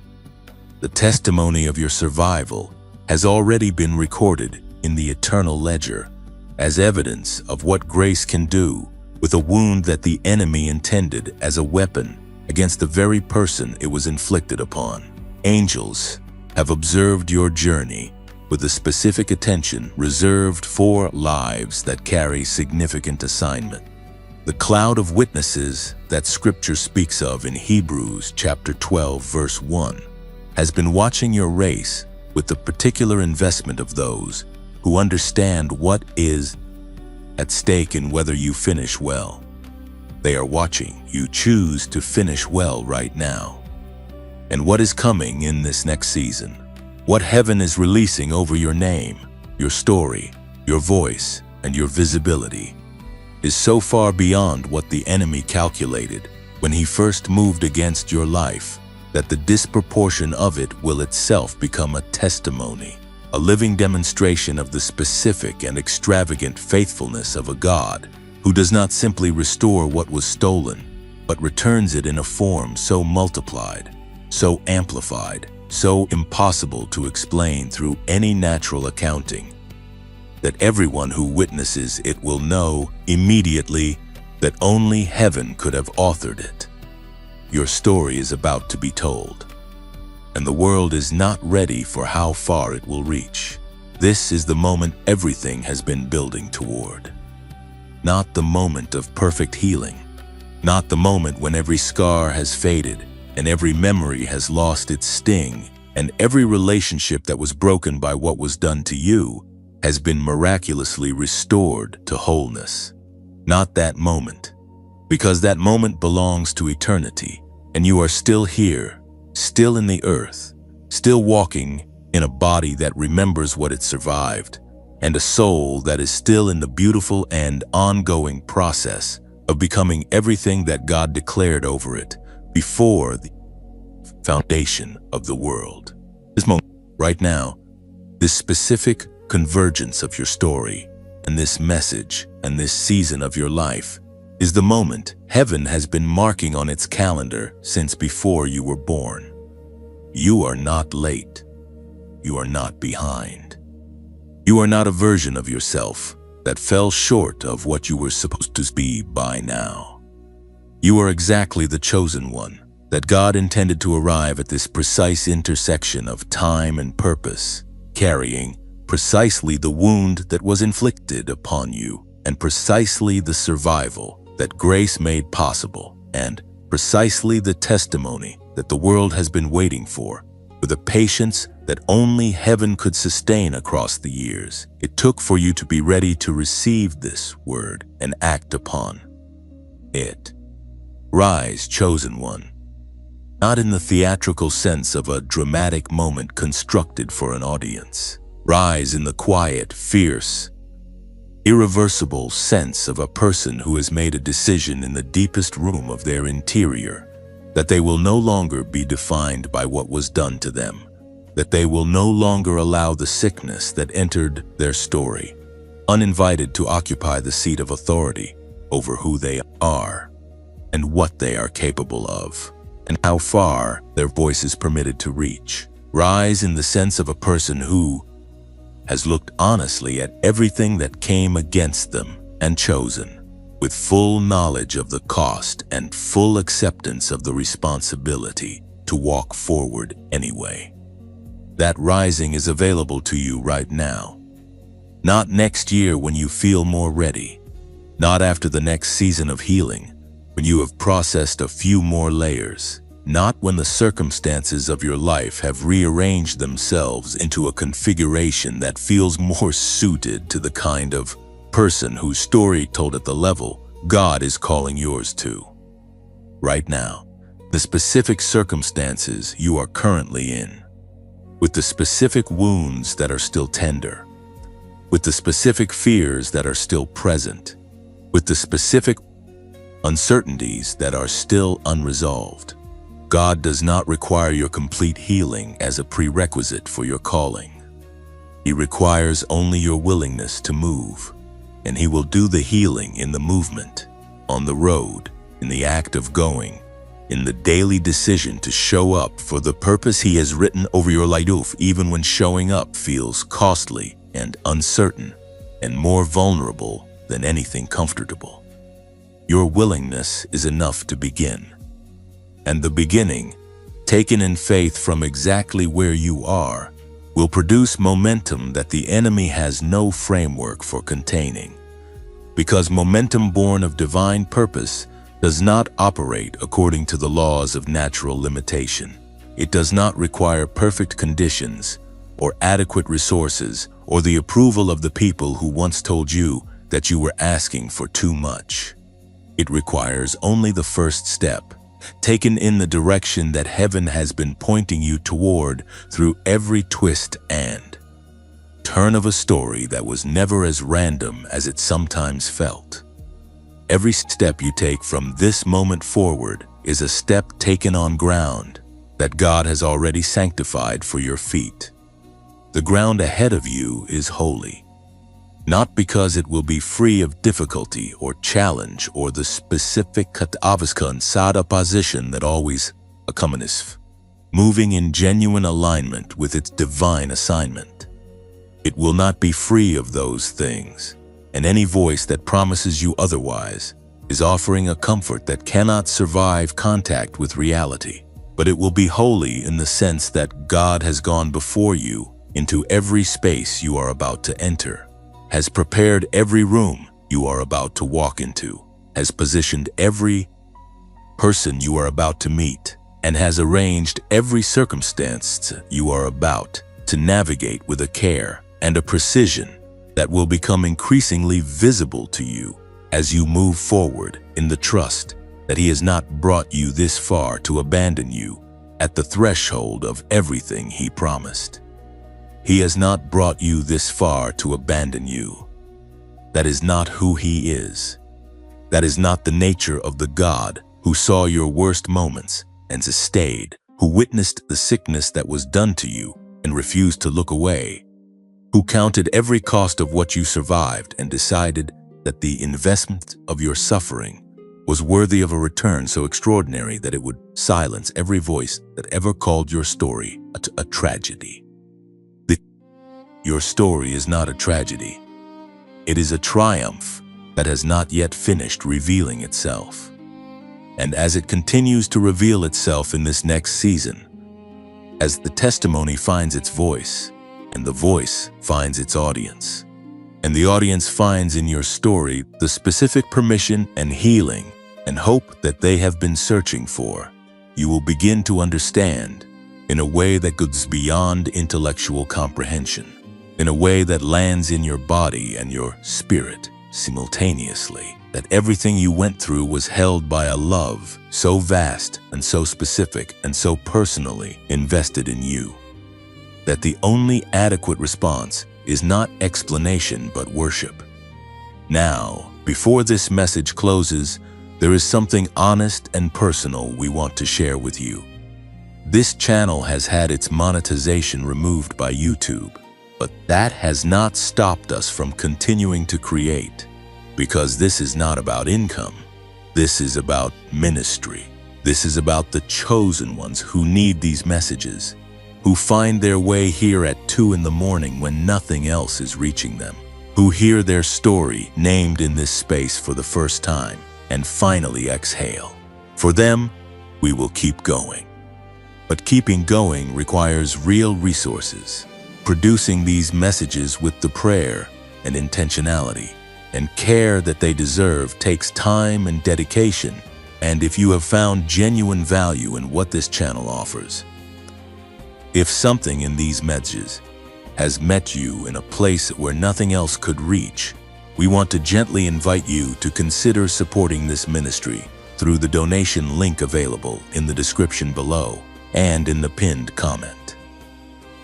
The testimony of your survival has already been recorded in the eternal ledger as evidence of what grace can do with a wound that the enemy intended as a weapon against the very person it was inflicted upon. Angels have observed your journey with the specific attention reserved for lives that carry significant assignment. The cloud of witnesses that Scripture speaks of in Hebrews chapter 12, verse 1, has been watching your race with the particular investment of those who understand what is at stake in whether you finish well. They are watching you choose to finish well right now. And what is coming in this next season, what heaven is releasing over your name, your story, your voice, and your visibility, is so far beyond what the enemy calculated when he first moved against your life that the disproportion of it will itself become a testimony, a living demonstration of the specific and extravagant faithfulness of a God who does not simply restore what was stolen, but returns it in a form so multiplied, so amplified, so impossible to explain through any natural accounting, that everyone who witnesses it will know immediately that only heaven could have authored it. Your story is about to be told, and the world is not ready for how far it will reach. This is the moment everything has been building toward. Not the moment of perfect healing, not the moment when every scar has faded and every memory has lost its sting and every relationship that was broken by what was done to you has been miraculously restored to wholeness. Not that moment, because that moment belongs to eternity, and you are still here, still in the earth, still walking in a body that remembers what it survived, and a soul that is still in the beautiful and ongoing process of becoming everything that God declared over it before the foundation of the world. This moment, right now, this specific convergence of your story and this message and this season of your life is the moment heaven has been marking on its calendar since before you were born. You are not late. You are not behind. You are not a version of yourself that fell short of what you were supposed to be by now. You are exactly the chosen one that God intended to arrive at this precise intersection of time and purpose, carrying precisely the wound that was inflicted upon you, and precisely the survival that grace made possible, and precisely the testimony that the world has been waiting for, with a patience that only heaven could sustain across the years. It took for you to be ready to receive this word and act upon it. Rise, chosen one. Not in the theatrical sense of a dramatic moment constructed for an audience. Rise in the quiet, fierce, irreversible sense of a person who has made a decision in the deepest room of their interior that they will no longer be defined by what was done to them, that they will no longer allow the sickness that entered their story, uninvited, to occupy the seat of authority over who they are and what they are capable of, and how far their voice is permitted to reach. Rise in the sense of a person who has looked honestly at everything that came against them and chosen, with full knowledge of the cost and full acceptance of the responsibility, to walk forward anyway. That rising is available to you right now. Not next year when you feel more ready. Not after the next season of healing, when you have processed a few more layers. Not when the circumstances of your life have rearranged themselves into a configuration that feels more suited to the kind of person whose story told at the level God is calling yours to. Right now, the specific circumstances you are currently in, with the specific wounds that are still tender, with the specific fears that are still present, with the specific uncertainties that are still unresolved. God does not require your complete healing as a prerequisite for your calling. He requires only your willingness to move, and He will do the healing in the movement, on the road, in the act of going, in the daily decision to show up for the purpose He has written over your life, even when showing up feels costly and uncertain and more vulnerable than anything comfortable. Your willingness is enough to begin. And the beginning, taken in faith from exactly where you are, will produce momentum that the enemy has no framework for containing. Because momentum born of divine purpose does not operate according to the laws of natural limitation. It does not require perfect conditions or adequate resources or the approval of the people who once told you that you were asking for too much. It requires only the first step, taken in the direction that heaven has been pointing you toward through every twist and turn of a story that was never as random as it sometimes felt. Every step you take from this moment forward is a step taken on ground that God has already sanctified for your feet. The ground ahead of you is holy, not because it will be free of difficulty or challenge or the specific sada position that always accompanies, moving in genuine alignment with its divine assignment. It will not be free of those things, and any voice that promises you otherwise is offering a comfort that cannot survive contact with reality. But it will be holy in the sense that God has gone before you into every space you are about to enter, has prepared every room you are about to walk into, has positioned every person you are about to meet, and has arranged every circumstance you are about to navigate with a care and a precision that will become increasingly visible to you as you move forward in the trust that He has not brought you this far to abandon you at the threshold of everything He promised. He has not brought you this far to abandon you. That is not who He is. That is not the nature of the God who saw your worst moments and stayed, who witnessed the sickness that was done to you and refused to look away, who counted every cost of what you survived and decided that the investment of your suffering was worthy of a return so extraordinary that it would silence every voice that ever called your story a tragedy. Your story is not a tragedy. It is a triumph that has not yet finished revealing itself. And as it continues to reveal itself in this next season, as the testimony finds its voice, and the voice finds its audience, and the audience finds in your story the specific permission and healing and hope that they have been searching for, you will begin to understand in a way that goes beyond intellectual comprehension, in a way that lands in your body and your spirit simultaneously, that everything you went through was held by a love so vast and so specific and so personally invested in you, that the only adequate response is not explanation but worship. Now, before this message closes, there is something honest and personal we want to share with you. This channel has had its monetization removed by YouTube, but that has not stopped us from continuing to create, because this is not about income. This is about ministry. This is about the chosen ones who need these messages, who find their way here at 2 in the morning when nothing else is reaching them, who hear their story named in this space for the first time and finally exhale. For them, we will keep going. But keeping going requires real resources. Producing these messages with the prayer and intentionality and care that they deserve takes time and dedication. And if you have found genuine value in what this channel offers, if something in these messages has met you in a place where nothing else could reach, we want to gently invite you to consider supporting this ministry through the donation link available in the description below and in the pinned comment.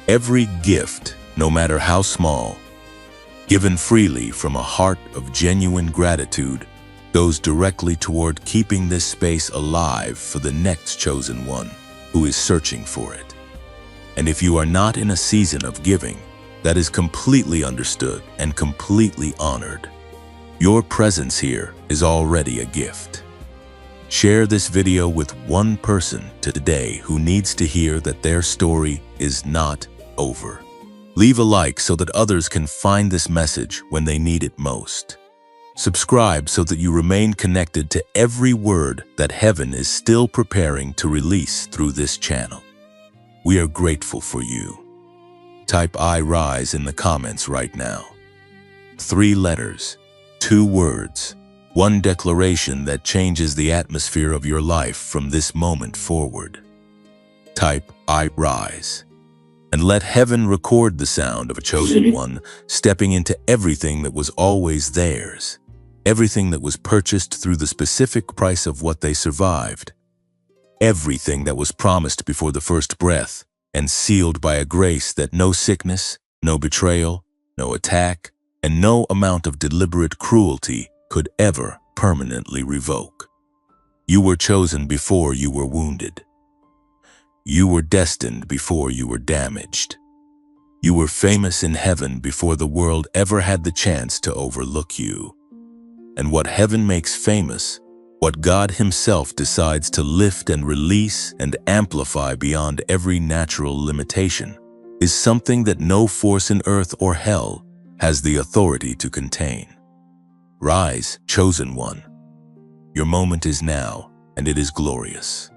Every gift, no matter how small, given freely from a heart of genuine gratitude, goes directly toward keeping this space alive for the next chosen one who is searching for it. And if you are not in a season of giving, that is completely understood and completely honored. Your presence here is already a gift. Share this video with one person today who needs to hear that their story is not over. Leave a like so that others can find this message when they need it most. Subscribe so that you remain connected to every word that heaven is still preparing to release through this channel. We are grateful for you. Type I rise in the comments right now. 3 letters, 2 words, 1 declaration that changes the atmosphere of your life from this moment forward. Type I rise. And let heaven record the sound of a chosen one stepping into everything that was always theirs, everything that was purchased through the specific price of what they survived, everything that was promised before the first breath and sealed by a grace that no sickness, no betrayal, no attack, and no amount of deliberate cruelty could ever permanently revoke. You were chosen before you were wounded. You were destined before you were damaged. You were famous in heaven before the world ever had the chance to overlook you. And what heaven makes famous, what God Himself decides to lift and release and amplify beyond every natural limitation, is something that no force in earth or hell has the authority to contain. Rise, chosen one. Your moment is now, and it is glorious.